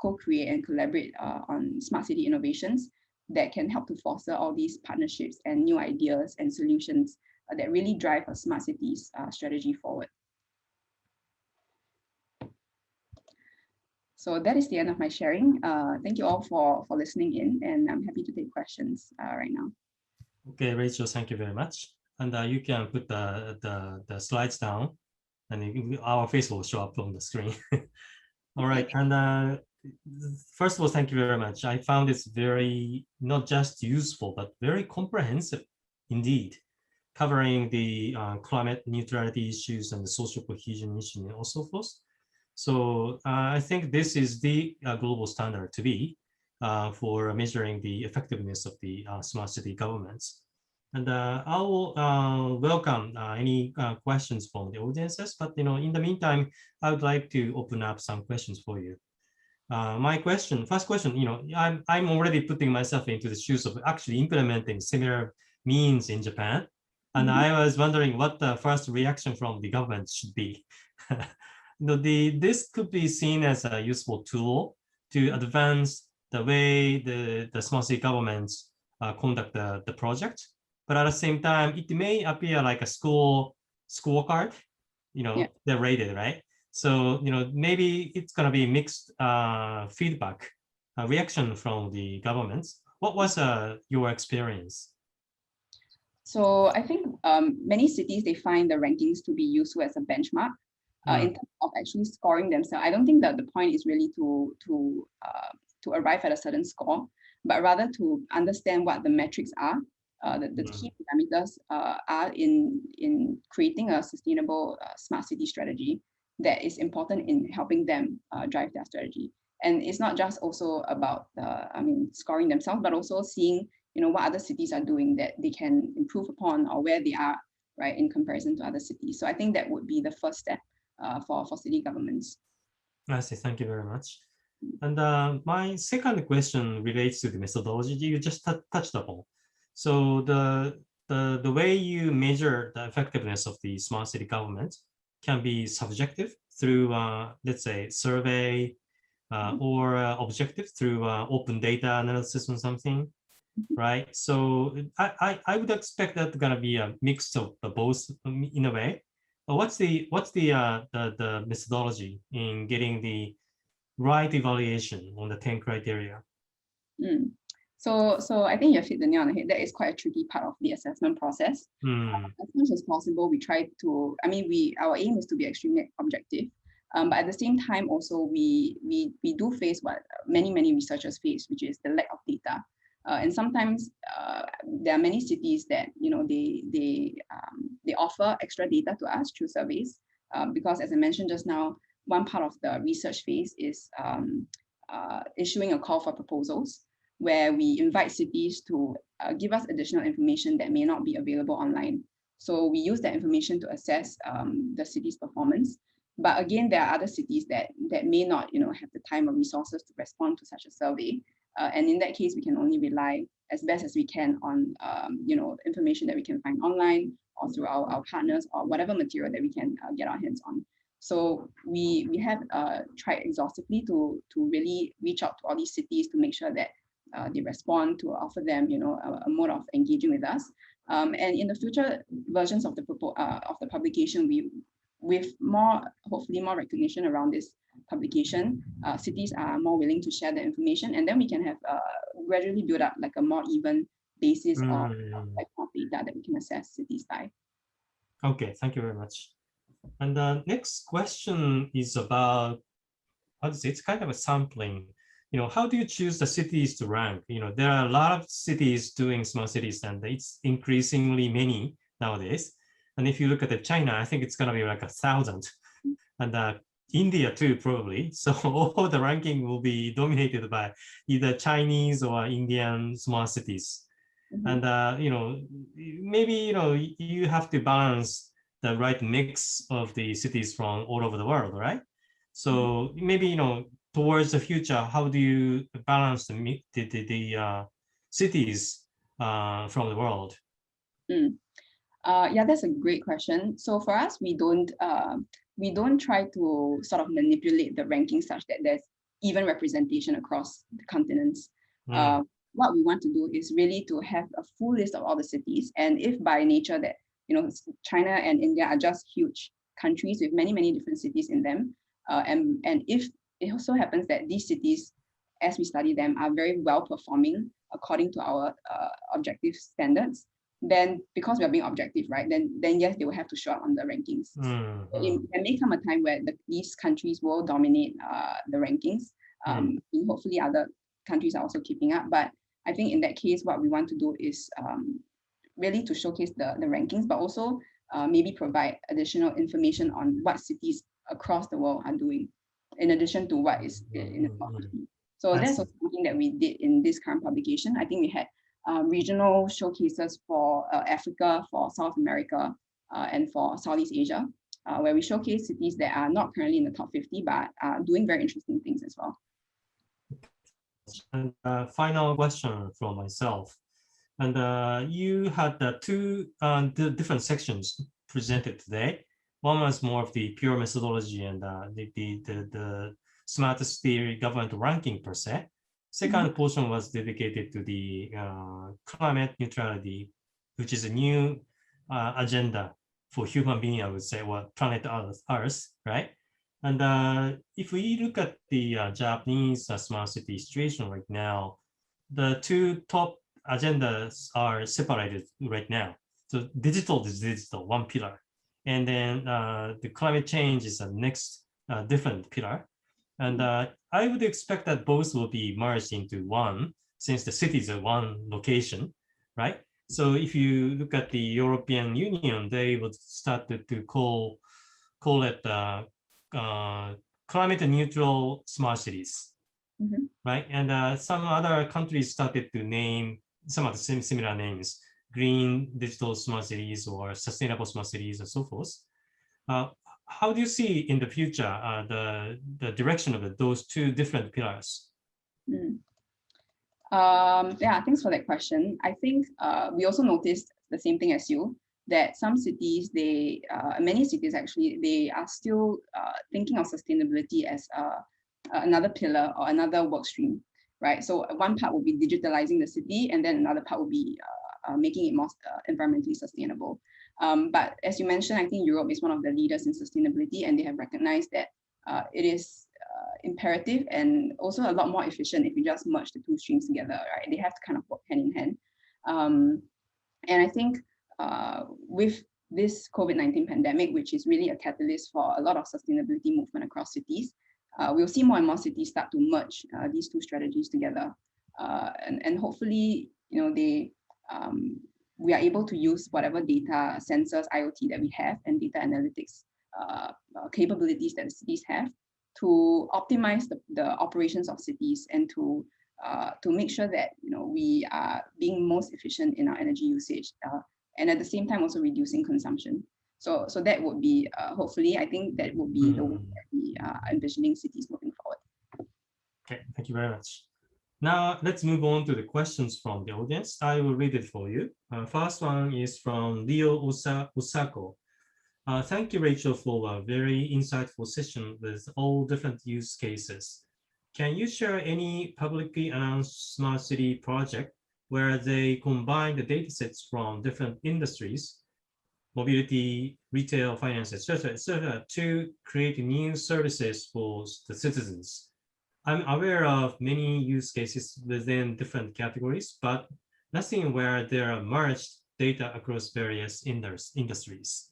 co-create and collaborate on smart city innovations that can help to foster all these partnerships and new ideas and solutions that really drive a smart cities strategy forward. So that is the end of my sharing. Thank you all for listening in, and I'm happy to take questions right now. Okay, Rachel, thank you very much. And you can put the slides down, and our face will show up on the screen. All right, and first of all, thank you very much. I found this very, not just useful, but very comprehensive indeed, covering the climate neutrality issues and the social cohesion issue and so forth. So I think this is the global standard to be for measuring the effectiveness of the smart city governments. And I will welcome any questions from the audiences, but in the meantime, I would like to open up some questions for you. My first question, I'm already putting myself into the shoes of actually implementing similar means in Japan. And I was wondering what the first reaction from the government should be. This could be seen as a useful tool to advance the way the smart city governments conduct the project. But at the same time, it may appear like a scorecard, they're rated, right? So, maybe it's going to be mixed feedback, reaction from the governments. What was your experience? So I think many cities, they find the rankings to be useful as a benchmark in terms of actually scoring themselves. I don't think that the point is really to arrive at a certain score, but rather to understand what the metrics are, the key parameters are in creating a sustainable smart city strategy that is important in helping them drive their strategy. And it's not just also about scoring themselves, but also seeing what other cities are doing that they can improve upon, or where they are, right, in comparison to other cities. So I think that would be the first step for city governments. I see. Thank you very much. And my second question relates to the methodology you just touched upon. So the way you measure the effectiveness of the smart city government can be subjective through, let's say, survey, or objective through open data analysis or something, right? So I would expect that gonna be a mix of both in a way. What's the methodology in getting the right evaluation on the 10 criteria? So I think you've hit the nail on the head. That is quite a tricky part of the assessment process. As much as possible, we try to, our aim is to be extremely objective. But at the same time, also we do face what many researchers face, which is the lack of data. And sometimes there are many cities that they offer extra data to us through surveys, because as I mentioned just now, one part of the research phase is issuing a call for proposals, where we invite cities to give us additional information that may not be available online. So we use that information to assess the city's performance. But again, there are other cities that may not have the time or resources to respond to such a survey. And in that case, we can only rely as best as we can on information that we can find online, or through our partners, or whatever material that we can get our hands on. So we have tried exhaustively to really reach out to all these cities to make sure that they respond, to offer them a mode of engaging with us. And in the future versions of the publication, with hopefully more recognition around this publication, cities are more willing to share the information, and then we can have gradually build up like a more even basis of data that we can assess cities by. Okay, thank you very much. And the next question is about, it's kind of a sampling. How do you choose the cities to rank? There are a lot of cities doing smart cities, and it's increasingly many nowadays. And if you look at China, I think it's going to be like 1,000. And India too, probably. So all the ranking will be dominated by either Chinese or Indian smart cities. And maybe you have to balance the right mix of the cities from all over the world, right? So maybe towards the future, how do you balance the cities from the world? Yeah, that's a great question. So for us, we don't try to sort of manipulate the ranking such that there's even representation across the continents. What we want to do is really to have a full list of all the cities, and if by nature that China and India are just huge countries with many different cities in them, and if it also happens that these cities, as we study them, are very well performing according to our objective standards, then because we are being objective, right, then yes, they will have to show up on the rankings. There may come a time where these countries will dominate the rankings. Hopefully other countries are also keeping up, but I think in that case, what we want to do is really to showcase the rankings, but also maybe provide additional information on what cities across the world are doing, in addition to what is in the top 50. So that's also something that we did in this current publication. I think we had regional showcases for Africa, for South America, and for Southeast Asia, where we showcase cities that are not currently in the top 50, but are doing very interesting things as well. And final question from myself. And you had two different sections presented today. One was more of the pure methodology and the smartest theory government ranking per se. Second portion was dedicated to the climate neutrality, which is a new agenda for human being, I would say, or planet Earth, right? And if we look at the Japanese smart city situation right now, the two top agendas are separated right now. So digital is digital, one pillar. And then the climate change is the next different pillar. And I would expect that both will be merged into one, since the cities are one location, right? So if you look at the European Union, they would start to call it climate neutral smart cities, right? And some other countries started to name some of the similar names, green digital smart cities or sustainable smart cities and so forth. How do you see in the future the direction of those two different pillars? Yeah, thanks for that question. I think we also noticed the same thing as you, that some cities, many cities actually, they are still thinking of sustainability as another pillar or another work stream, right? So one part will be digitalizing the city, and then another part will be making it more environmentally sustainable. But as you mentioned, I think Europe is one of the leaders in sustainability, and they have recognized that it is imperative and also a lot more efficient if you just merge the two streams together, right? They have to kind of work hand in hand. And I think with this COVID-19 pandemic, which is really a catalyst for a lot of sustainability movement across cities, we'll see more and more cities start to merge these two strategies together. And hopefully, we are able to use whatever data, sensors, IoT that we have, and data analytics capabilities that the cities have to optimize the operations of cities and to make sure that we are being most efficient in our energy usage, and at the same time also reducing consumption. So that would be hopefully, I think that would be the way that we are envisioning cities moving forward. Okay, thank you very much. Now let's move on to the questions from the audience. I will read it for you. First one is from Leo Osako. Thank you, Rachel, for a very insightful session with all different use cases. Can you share any publicly announced smart city project where they combine the datasets from different industries, mobility, retail, finance, etc., to create new services for the citizens? I'm aware of many use cases within different categories, but nothing where there are merged data across various industries.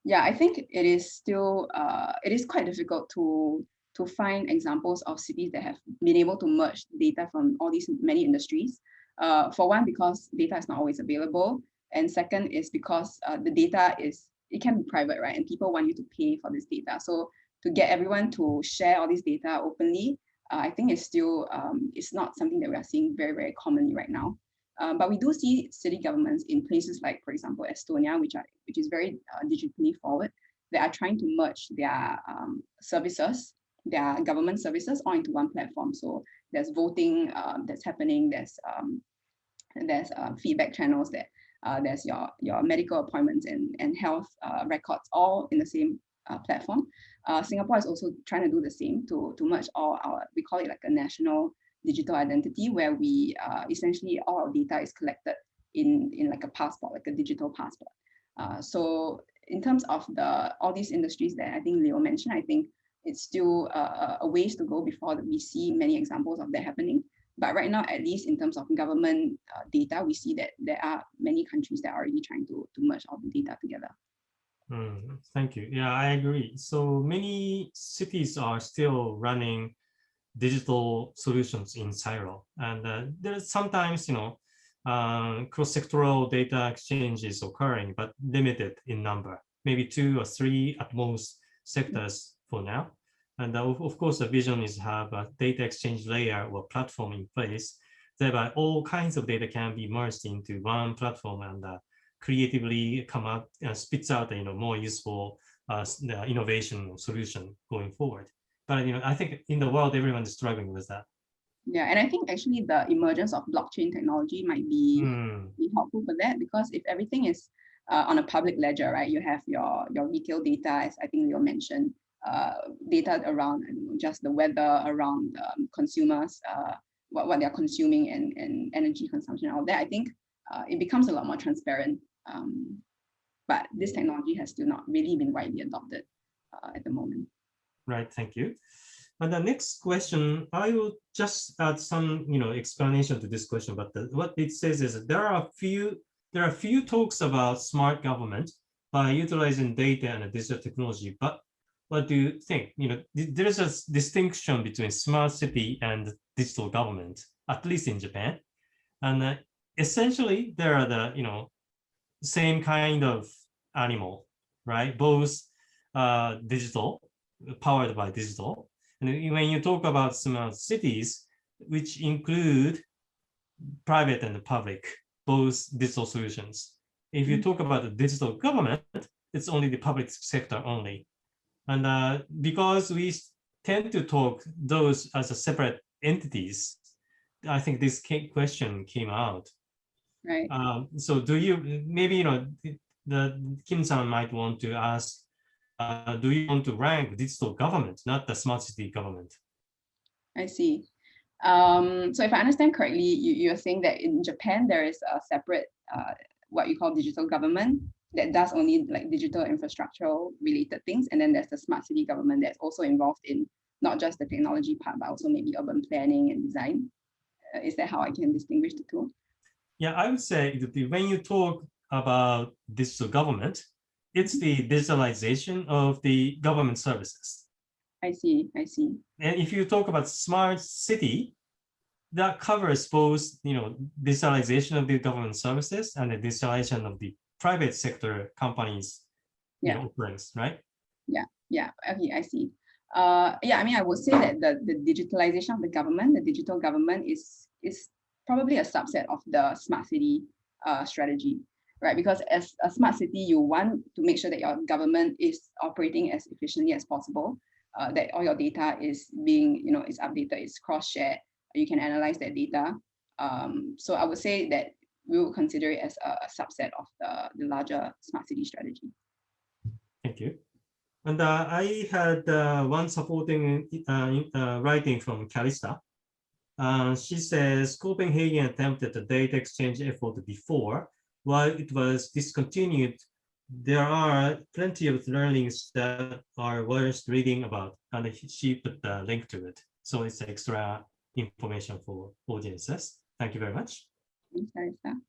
Yeah, I think it is still it is quite difficult to find examples of cities that have been able to merge data from all these many industries. For one, because data is not always available, and second is because the data it can be private, right? And people want you to pay for this data. So to get everyone to share all this data openly, I think it's still it's not something that we are seeing very, very commonly right now. But we do see city governments in places like, for example, Estonia, which is very digitally forward, that are trying to merge their services, their government services, all into one platform. So there's voting that's happening. There's feedback channels. There's your medical appointments and health records, all in the same platform. Singapore is also trying to do the same to merge all we call it like a national digital identity, where we essentially all our data is collected in like a passport, like a digital passport. So in terms of all these industries that I think Leo mentioned, I think it's still a ways to go before we see many examples of that happening. But right now, at least in terms of government data, we see that there are many countries that are already trying to merge all the data together. Thank you. Yeah, I agree. So many cities are still running digital solutions in silo, and there's sometimes, cross-sectoral data exchanges occurring, but limited in number, maybe 2 or 3 at most sectors for now. And of course, the vision is to have a data exchange layer or platform in place, thereby all kinds of data can be merged into one platform and creatively come out and spits out a more useful innovation solution going forward. But I think in the world, everyone is struggling with that. Yeah, and I think actually the emergence of blockchain technology might be helpful for that, because if everything is on a public ledger, right, you have your retail data, as I think Leo mentioned, data around just the weather, around consumers, what they're consuming and energy consumption, all that. I think it becomes a lot more transparent. But this technology has still not really been widely adopted at the moment. Right, thank you. And the next question, I will just add some, explanation to this question. But what it says is that there are few talks about smart government by utilizing data and digital technology. But what do you think? There is a distinction between smart city and digital government, at least in Japan. And essentially, there are the same kind of animal, right? Both digital, powered by digital. And when you talk about smart cities, which include private and public, both digital solutions. If you talk about the digital government, it's only the public sector only. And because we tend to talk those as a separate entities, I think this question came out. Right. So do you, maybe, the Kim-san might want to ask, do you want to rank digital government, not the smart city government? I see. So if I understand correctly, you're saying that in Japan, there is a separate, what you call digital government that does only like digital infrastructural related things. And then there's the smart city government that's also involved in not just the technology part, but also maybe urban planning and design. Is that how I can distinguish the two? Yeah, I would say that when you talk about digital government, it's the digitalization of the government services. I see. And if you talk about smart city, that covers both, digitalization of the government services and the digitalization of the private sector companies, offerings, right? Yeah. Okay, I see. I mean, I would say that the digitalization of the government, the digital government is probably a subset of the smart city strategy, right? Because as a smart city, you want to make sure that your government is operating as efficiently as possible, that all your data is being, is updated, is cross-shared, you can analyze that data. So I would say that we will consider it as a subset of the larger smart city strategy. Thank you. And I had one supporting writing from Calista. She says Copenhagen attempted a data exchange effort before. While it was discontinued, there are plenty of learnings that are worth reading about, and she put the link to it. So it's extra information for audiences. Thank you very much. Thanks, Calista.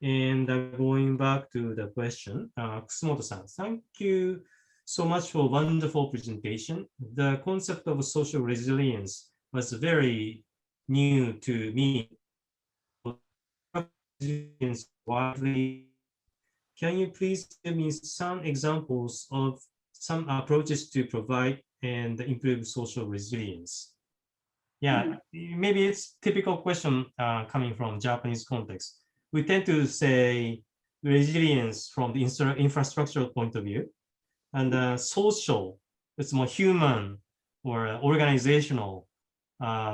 And going back to the question, Kusumoto-san, thank you so much for a wonderful presentation. The concept of social resilience was very new to me. Widely. Can you please give me some examples of some approaches to provide and improve social resilience? Yeah, maybe it's typical question coming from Japanese context. We tend to say resilience from the infrastructural point of view, and social, it's more human or organizational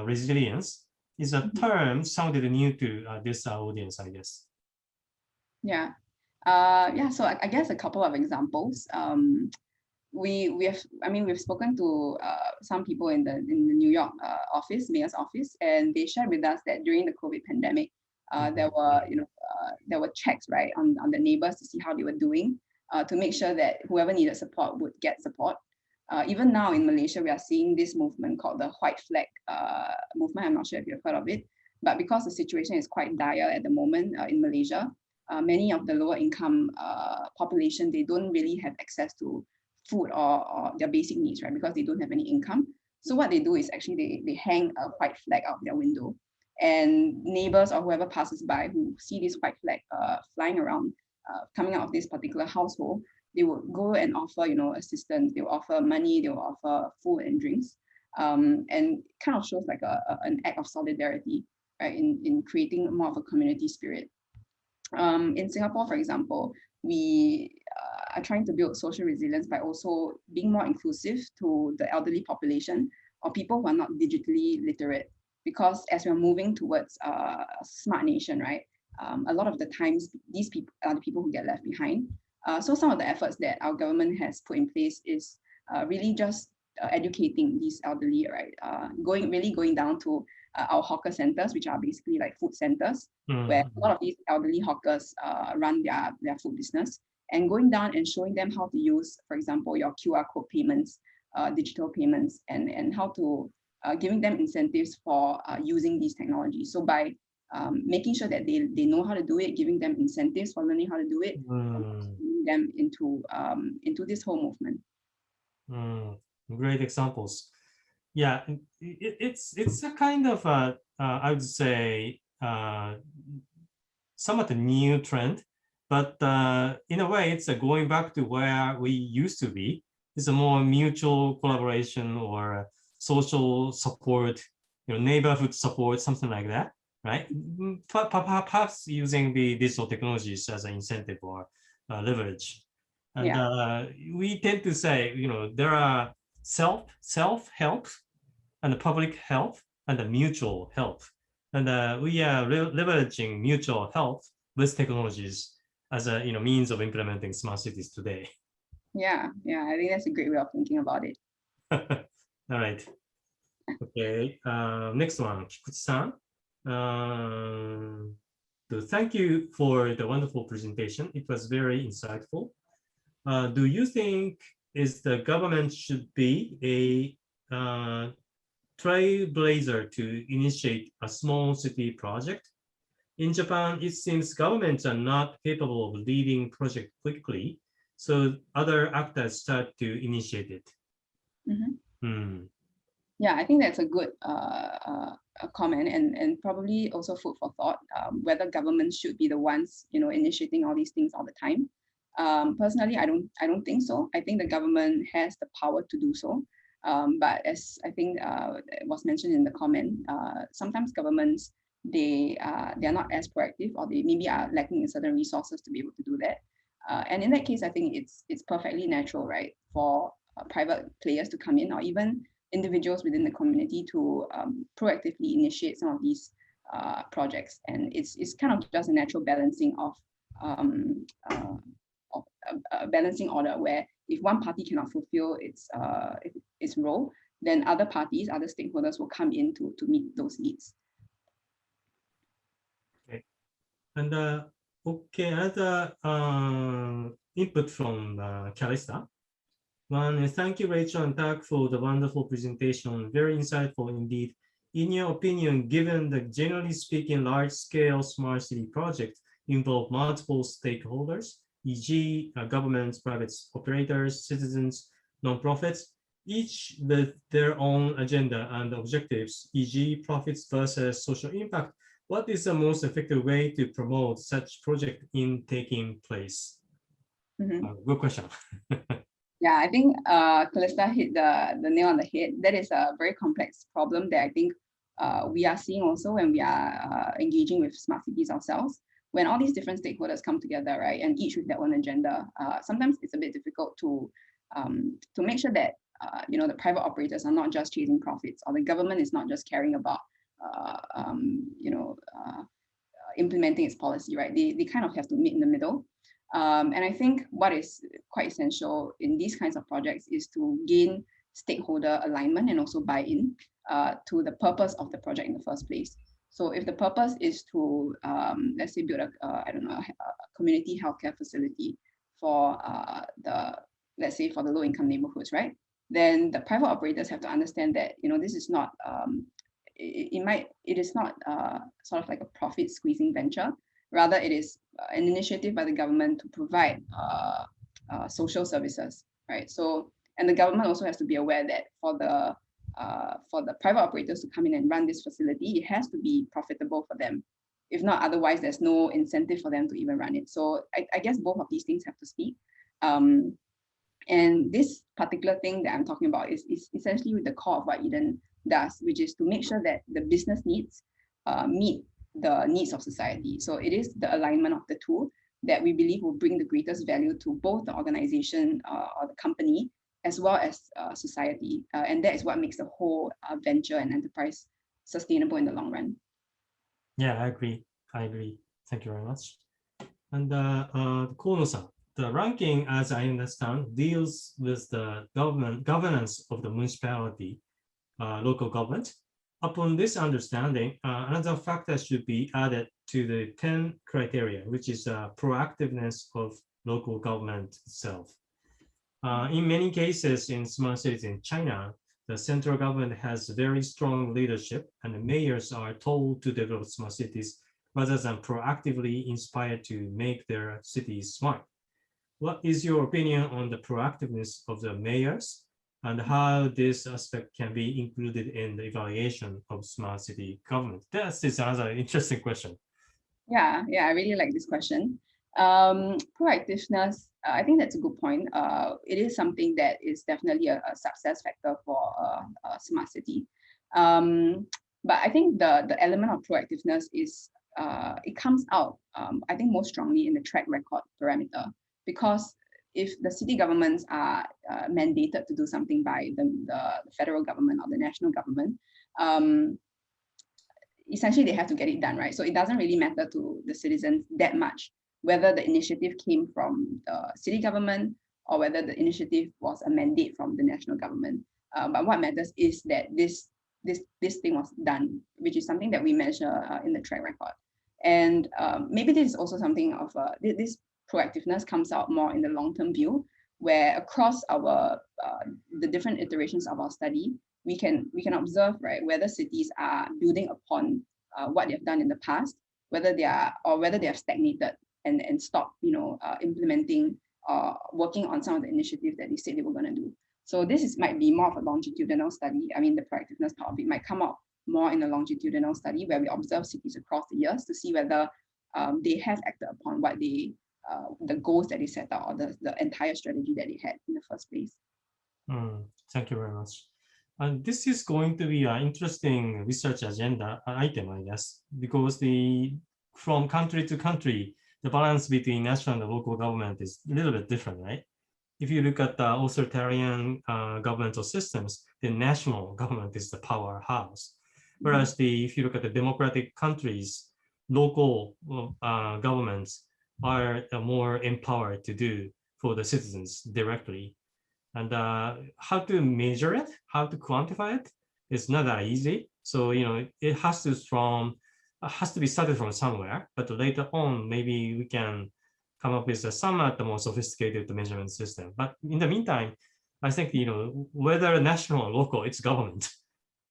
resilience is a term sounded new to this audience, I guess. Yeah. So I guess a couple of examples. We've spoken to some people in the New York mayor's office, and they shared with us that during the COVID pandemic, there were checks, right, on the neighbors to see how they were doing, to make sure that whoever needed support would get support. Even now in Malaysia, we are seeing this movement called the white flag movement. I'm not sure if you've heard of it, but because the situation is quite dire at the moment in Malaysia, many of the lower income population, they don't really have access to food or their basic needs, right? Because they don't have any income. So what they do is actually they hang a white flag out their window, and neighbors or whoever passes by who see this white flag flying around, coming out of this particular household, they would go and offer, assistance. They will offer money, they will offer food and drinks, and kind of shows like an act of solidarity, right, in creating more of a community spirit. In Singapore, for example, we are trying to build social resilience by also being more inclusive to the elderly population or people who are not digitally literate. Because as we're moving towards a smart nation, right, a lot of the times these people are the people who get left behind. So some of the efforts that our government has put in place is really just educating these elderly, right, going down to our hawker centers, which are basically like food centers, where a lot of these elderly hawkers run their food business, and going down and showing them how to use, for example, your QR code payments, digital payments, and how to giving them incentives for using these technologies. So by making sure that they know how to do it, giving them incentives for learning how to do it, and bringing them into this whole movement. Great examples. Yeah, it's a kind of I would say somewhat a new trend, but in a way it's going back to where we used to be. It's a more mutual collaboration or social support, neighborhood support, something like that, right? Perhaps using the digital technologies as an incentive or leverage. And we tend to say, there are self-help and the public health and the mutual health. And we are leveraging mutual health with technologies as a means of implementing smart cities today. Yeah, I think that's a great way of thinking about it. All right. Okay, next one, Kikuchi-san. So thank you for the wonderful presentation. It was very insightful. Do you think the government should be a trailblazer to initiate a small city project? In Japan, it seems governments are not capable of leading projects quickly, so other actors start to initiate it. Yeah, I think that's a good comment and probably also food for thought, whether governments should be the ones, initiating all these things all the time. Personally, I don't think so. I think the government has the power to do so. But as I think it was mentioned in the comment, sometimes governments, they are not as proactive, or they maybe are lacking in certain resources to be able to do that. And in that case, I think it's perfectly natural, right, for private players to come in, or even individuals within the community to proactively initiate some of these projects. And it's kind of just a natural balancing of a balancing order, where if one party cannot fulfill its role, then other parties, other stakeholders will come in to meet those needs. Okay, and another input from Calista. One, thank you, Rachel and Tak, for the wonderful presentation. Very insightful indeed. In your opinion, given the generally speaking large-scale smart city projects involve multiple stakeholders, e.g. governments, private operators, citizens, nonprofits, each with their own agenda and objectives, e.g. profits versus social impact, what is the most effective way to promote such project in taking place? Good question. Yeah, I think Calista hit the nail on the head. That is a very complex problem that I think we are seeing also when we are engaging with smart cities ourselves. When all these different stakeholders come together, right, and each with their own agenda, sometimes it's a bit difficult to make sure that the private operators are not just chasing profits, or the government is not just caring about implementing its policy, right? They kind of have to meet in the middle. And I think what is quite essential in these kinds of projects is to gain stakeholder alignment and also buy-in to the purpose of the project in the first place. So if the purpose is to, let's say, build a community healthcare facility for let's say for the low-income neighborhoods, right? then the private operators have to understand that, this is not, it is not sort of like a profit squeezing venture. Rather, it is an initiative by the government to provide social services, right? So, and the government also has to be aware that for the private operators to come in and run this facility, it has to be profitable for them. If not, otherwise, there's no incentive for them to even run it. So I guess both of these things have to speak. And this particular thing that I'm talking about is essentially with the core of what Eden does, which is to make sure that the business needs meet the needs of society. So it is the alignment of the two that we believe will bring the greatest value to both the organization or the company, as well as society. And that is what makes the whole venture and enterprise sustainable in the long run. Yeah, I agree. Thank you very much. And Kono-san, the ranking, as I understand, deals with the governance of the municipality, local government. Upon this understanding, another factor should be added to the 10 criteria, which is proactiveness of local government itself. In many cases in smart cities in China, the central government has very strong leadership, and the mayors are told to develop smart cities rather than proactively inspired to make their cities smart. What is your opinion on the proactiveness of the mayors and how this aspect can be included in the evaluation of smart city government? That is another interesting question. Yeah, I really like this question. Proactiveness, I think that's a good point. It is something that is definitely a success factor for a smart city. But I think the element of proactiveness is, it comes out, I think, most strongly in the track record parameter, because if the city governments are mandated to do something by the federal government or the national government, essentially they have to get it done, right? So it doesn't really matter to the citizens that much whether the initiative came from the city government or whether the initiative was a mandate from the national government. But what matters is that this thing was done, which is something that we measure in the track record. And maybe this is also something of this proactiveness comes out more in the long-term view, where across our the different iterations of our study, we can observe, right, whether cities are building upon what they've done in the past, whether they have stagnated and stopped, implementing working on some of the initiatives that they said they were going to do. So this might be more of a longitudinal study. I mean, the proactiveness part of it might come out more in a longitudinal study where we observe cities across the years to see whether they have acted upon what they the goals that they set out, or the entire strategy that they had in the first place. Thank you very much. And this is going to be an interesting research agenda item, I guess, because from country to country, the balance between national and local government is a little bit different, right? If you look at the authoritarian governmental systems, the national government is the powerhouse. Whereas if you look at the democratic countries, local governments are more empowered to do for the citizens directly. And how to measure it, how to quantify it, it's not that easy. So, it has to be started from somewhere, but later on, maybe we can come up with a somewhat more sophisticated measurement system. But in the meantime, I think, whether national or local, it's government,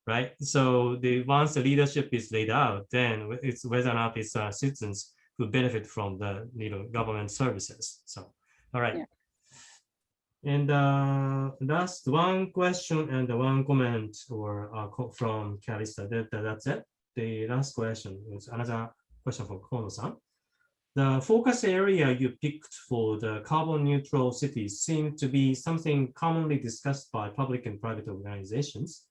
right? So once the leadership is laid out, then it's whether or not it's citizens who benefit from the government services. So, all right. Yeah. And last one question and one comment from Calista. That's it. The last question is another question from Kono-san. The focus area you picked for the carbon neutral cities seemed to be something commonly discussed by public and private organizations.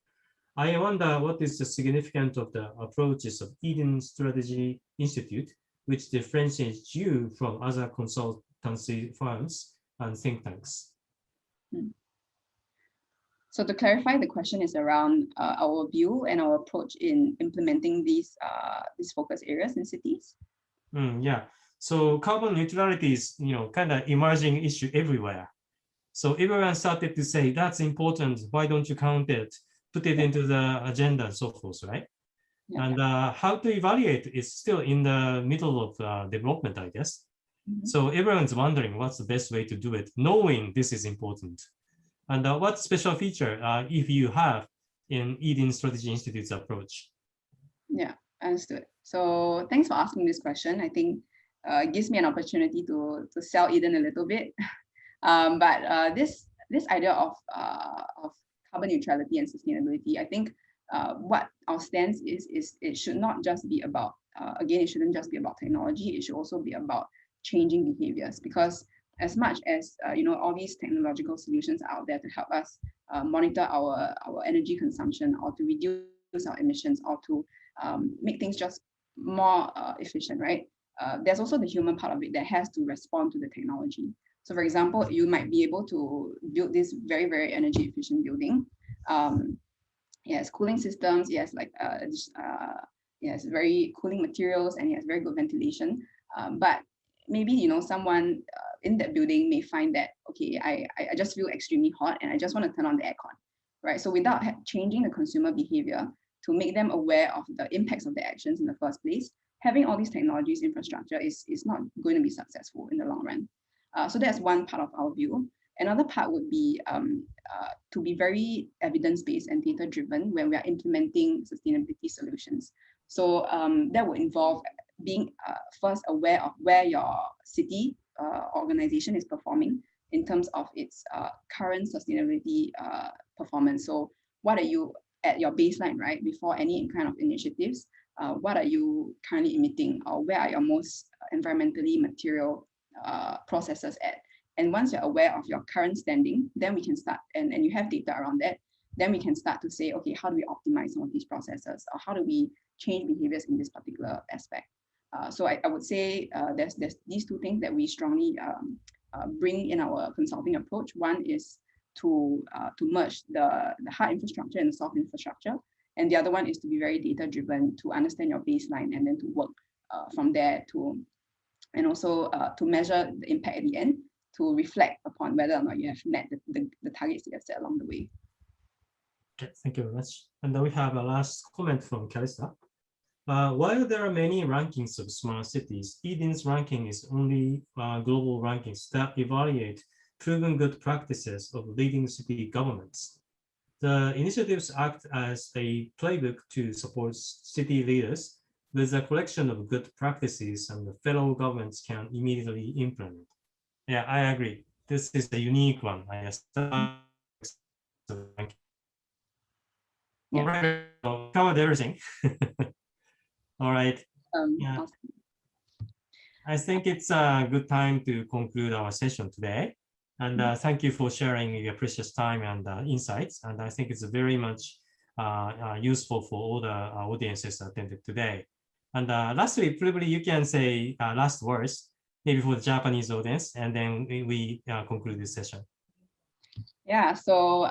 I wonder what is the significance of the approaches of Eden Strategy Institute, which differentiates you from other consultancy firms and think tanks. So to clarify, the question is around our view and our approach in implementing these focus areas in cities. Yeah. So carbon neutrality is kind of emerging issue everywhere. So everyone started to say that's important. Why don't you count it, put it into the agenda and so forth, right? Yeah. And how to evaluate is still in the middle of development, I guess. So everyone's wondering what's the best way to do it, knowing this is important. And what special feature, if you have, in Eden Strategy Institute's approach? Yeah, understood. So thanks for asking this question. I think it gives me an opportunity to sell Eden a little bit. But this idea of carbon neutrality and sustainability, I think what our stance is it should not just be about, again, it shouldn't just be about technology, it should also be about changing behaviors, because as much as all these technological solutions are out there to help us monitor our energy consumption, or to reduce our emissions, or to make things just more efficient, right? There's also the human part of it that has to respond to the technology. So for example, you might be able to build this very, very energy efficient building. It has cooling systems, it has it has very cooling materials, and it has very good ventilation. But maybe someone in that building may find that, okay, I just feel extremely hot and I just want to turn on the aircon, right? So without changing the consumer behavior to make them aware of the impacts of their actions in the first place, having all these technologies infrastructure is not going to be successful in the long run. So that's one part of our view. Another part would be to be very evidence-based and data-driven when we are implementing sustainability solutions. So that would involve being first aware of where your city organization is performing in terms of its current sustainability performance. So what are you at your baseline, right, before any kind of initiatives? What are you currently emitting, or where are your most environmentally material processes at? And once you're aware of your current standing, then we can start, and you have data around that, then we can start to say, okay, how do we optimize some of these processes, or how do we change behaviors in this particular aspect? So I would say there's these two things that we strongly bring in our consulting approach. One is to merge the hard infrastructure and the soft infrastructure, and the other one is to be very data driven, to understand your baseline and then to work from there and also to measure the impact at the end, to reflect upon whether or not you have met the targets that you have set along the way. Okay, thank you very much. And then we have a last comment from Calista. While there are many rankings of smart cities, Eden's ranking is only global rankings that evaluate proven good practices of leading city governments. The initiatives act as a playbook to support city leaders with a collection of good practices, and the fellow governments can immediately implement. Yeah, I agree. This is a unique one. I guess. Yeah. All right, covered everything. All right. Yeah. Awesome. I think it's a good time to conclude our session today. And thank you for sharing your precious time and insights. And I think it's very much useful for all the audiences attended today. And lastly, probably you can say last words, maybe for the Japanese audience, and then we conclude this session. Yeah, so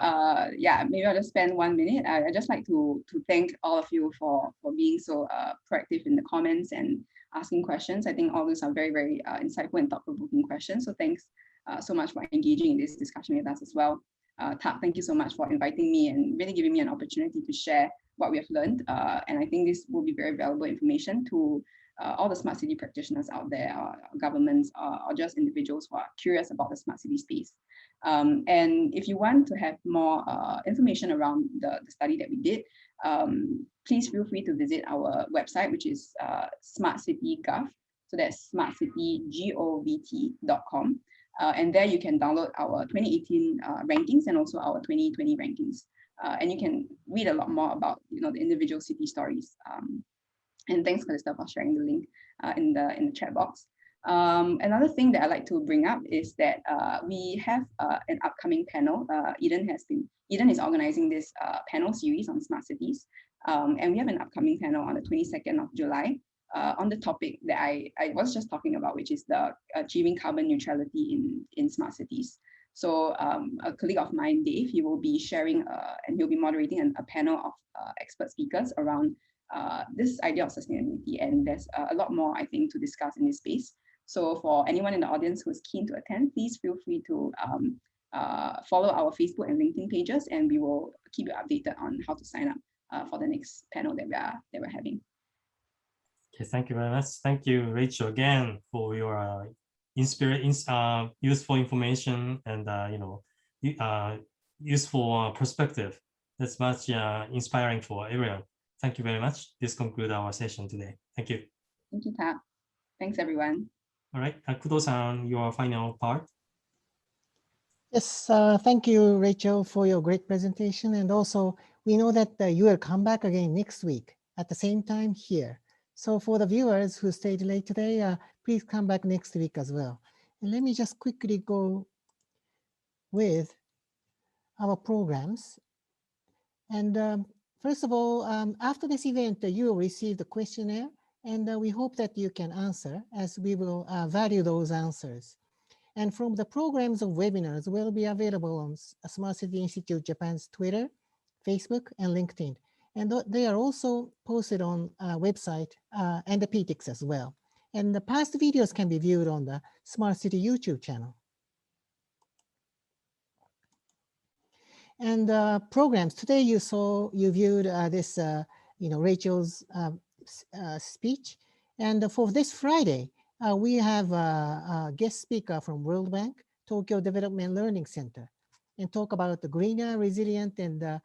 yeah, maybe I'll just spend 1 minute. I just like to thank all of you for being so proactive in the comments and asking questions. I think all those are very, very insightful and thought-provoking questions. So thanks so much for engaging in this discussion with us as well. Tak, thank you so much for inviting me and really giving me an opportunity to share what we have learned. And I think this will be very valuable information to all the smart city practitioners out there, governments, or just individuals who are curious about the smart city space. And if you want to have more information around the study that we did, please feel free to visit our website, which is smartcitygov. So that's smartcitygovt.com. And there you can download our 2018 rankings and also our 2020 rankings. And you can read a lot more about the individual city stories. And thanks, Calista, for sharing the link in the chat box. Another thing that I like to bring up is that we have an upcoming panel. Eden is organizing this panel series on smart cities, and we have an upcoming panel on the 22nd of July on the topic that I was just talking about, which is the achieving carbon neutrality in smart cities. So a colleague of mine, Dave, he will be sharing and he'll be moderating a panel of expert speakers around this idea of sustainability, and there's a lot more, I think, to discuss in this space. So for anyone in the audience who's keen to attend, please feel free to follow our Facebook and LinkedIn pages, and we will keep you updated on how to sign up for the next panel that we're having. Okay, thank you very much. Thank you, Rachel, again for your useful information and useful perspective. That's much inspiring for everyone. Thank you very much. This concludes our session today. Thank you. Thank you, Tap. Thanks, everyone. All right, Kudo-san, your final part. Yes, thank you, Rachel, for your great presentation. And also, we know that you will come back again next week at the same time here. So for the viewers who stayed late today, please come back next week as well. And let me just quickly go with our programs. And first of all, after this event, you will receive the questionnaire, and we hope that you can answer, as we will value those answers. And from the programs of webinars will be available on Smart City Institute Japan's Twitter, Facebook, and LinkedIn. And they are also posted on our website and the PTX as well. And the past videos can be viewed on the Smart City YouTube channel. And programs, today you viewed this, Rachel's speech. And for this Friday, we have a guest speaker from World Bank, Tokyo Development Learning Center, and talk about the greener, resilient, and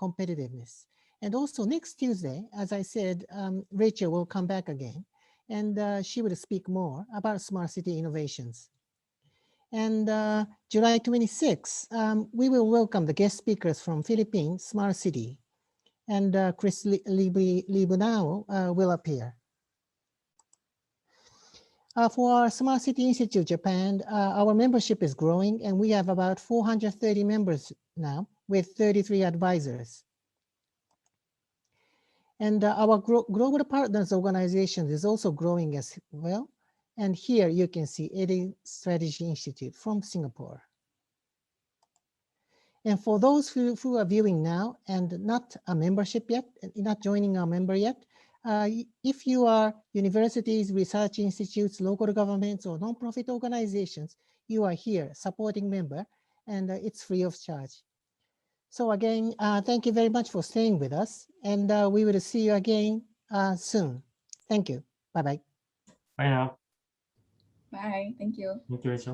competitiveness. And also next Tuesday, as I said, Rachel will come back again, and she will speak more about smart city innovations. And July 26, we will welcome the guest speakers from Philippines Smart City, and Chris Libunao will appear. For our Smart City Institute Japan, our membership is growing, and we have about 430 members now with 33 advisors. And our Global Partners Organization is also growing as well. And here you can see EDI Strategy Institute from Singapore. And for those who are viewing now and not a membership yet, not joining our member yet, if you are universities, research institutes, local governments, or nonprofit organizations, you are here supporting member, and it's free of charge. So again, thank you very much for staying with us, and we will see you again soon. Thank you. Bye-bye. Bye now. Bye. Thank you. Thank you, Rachel.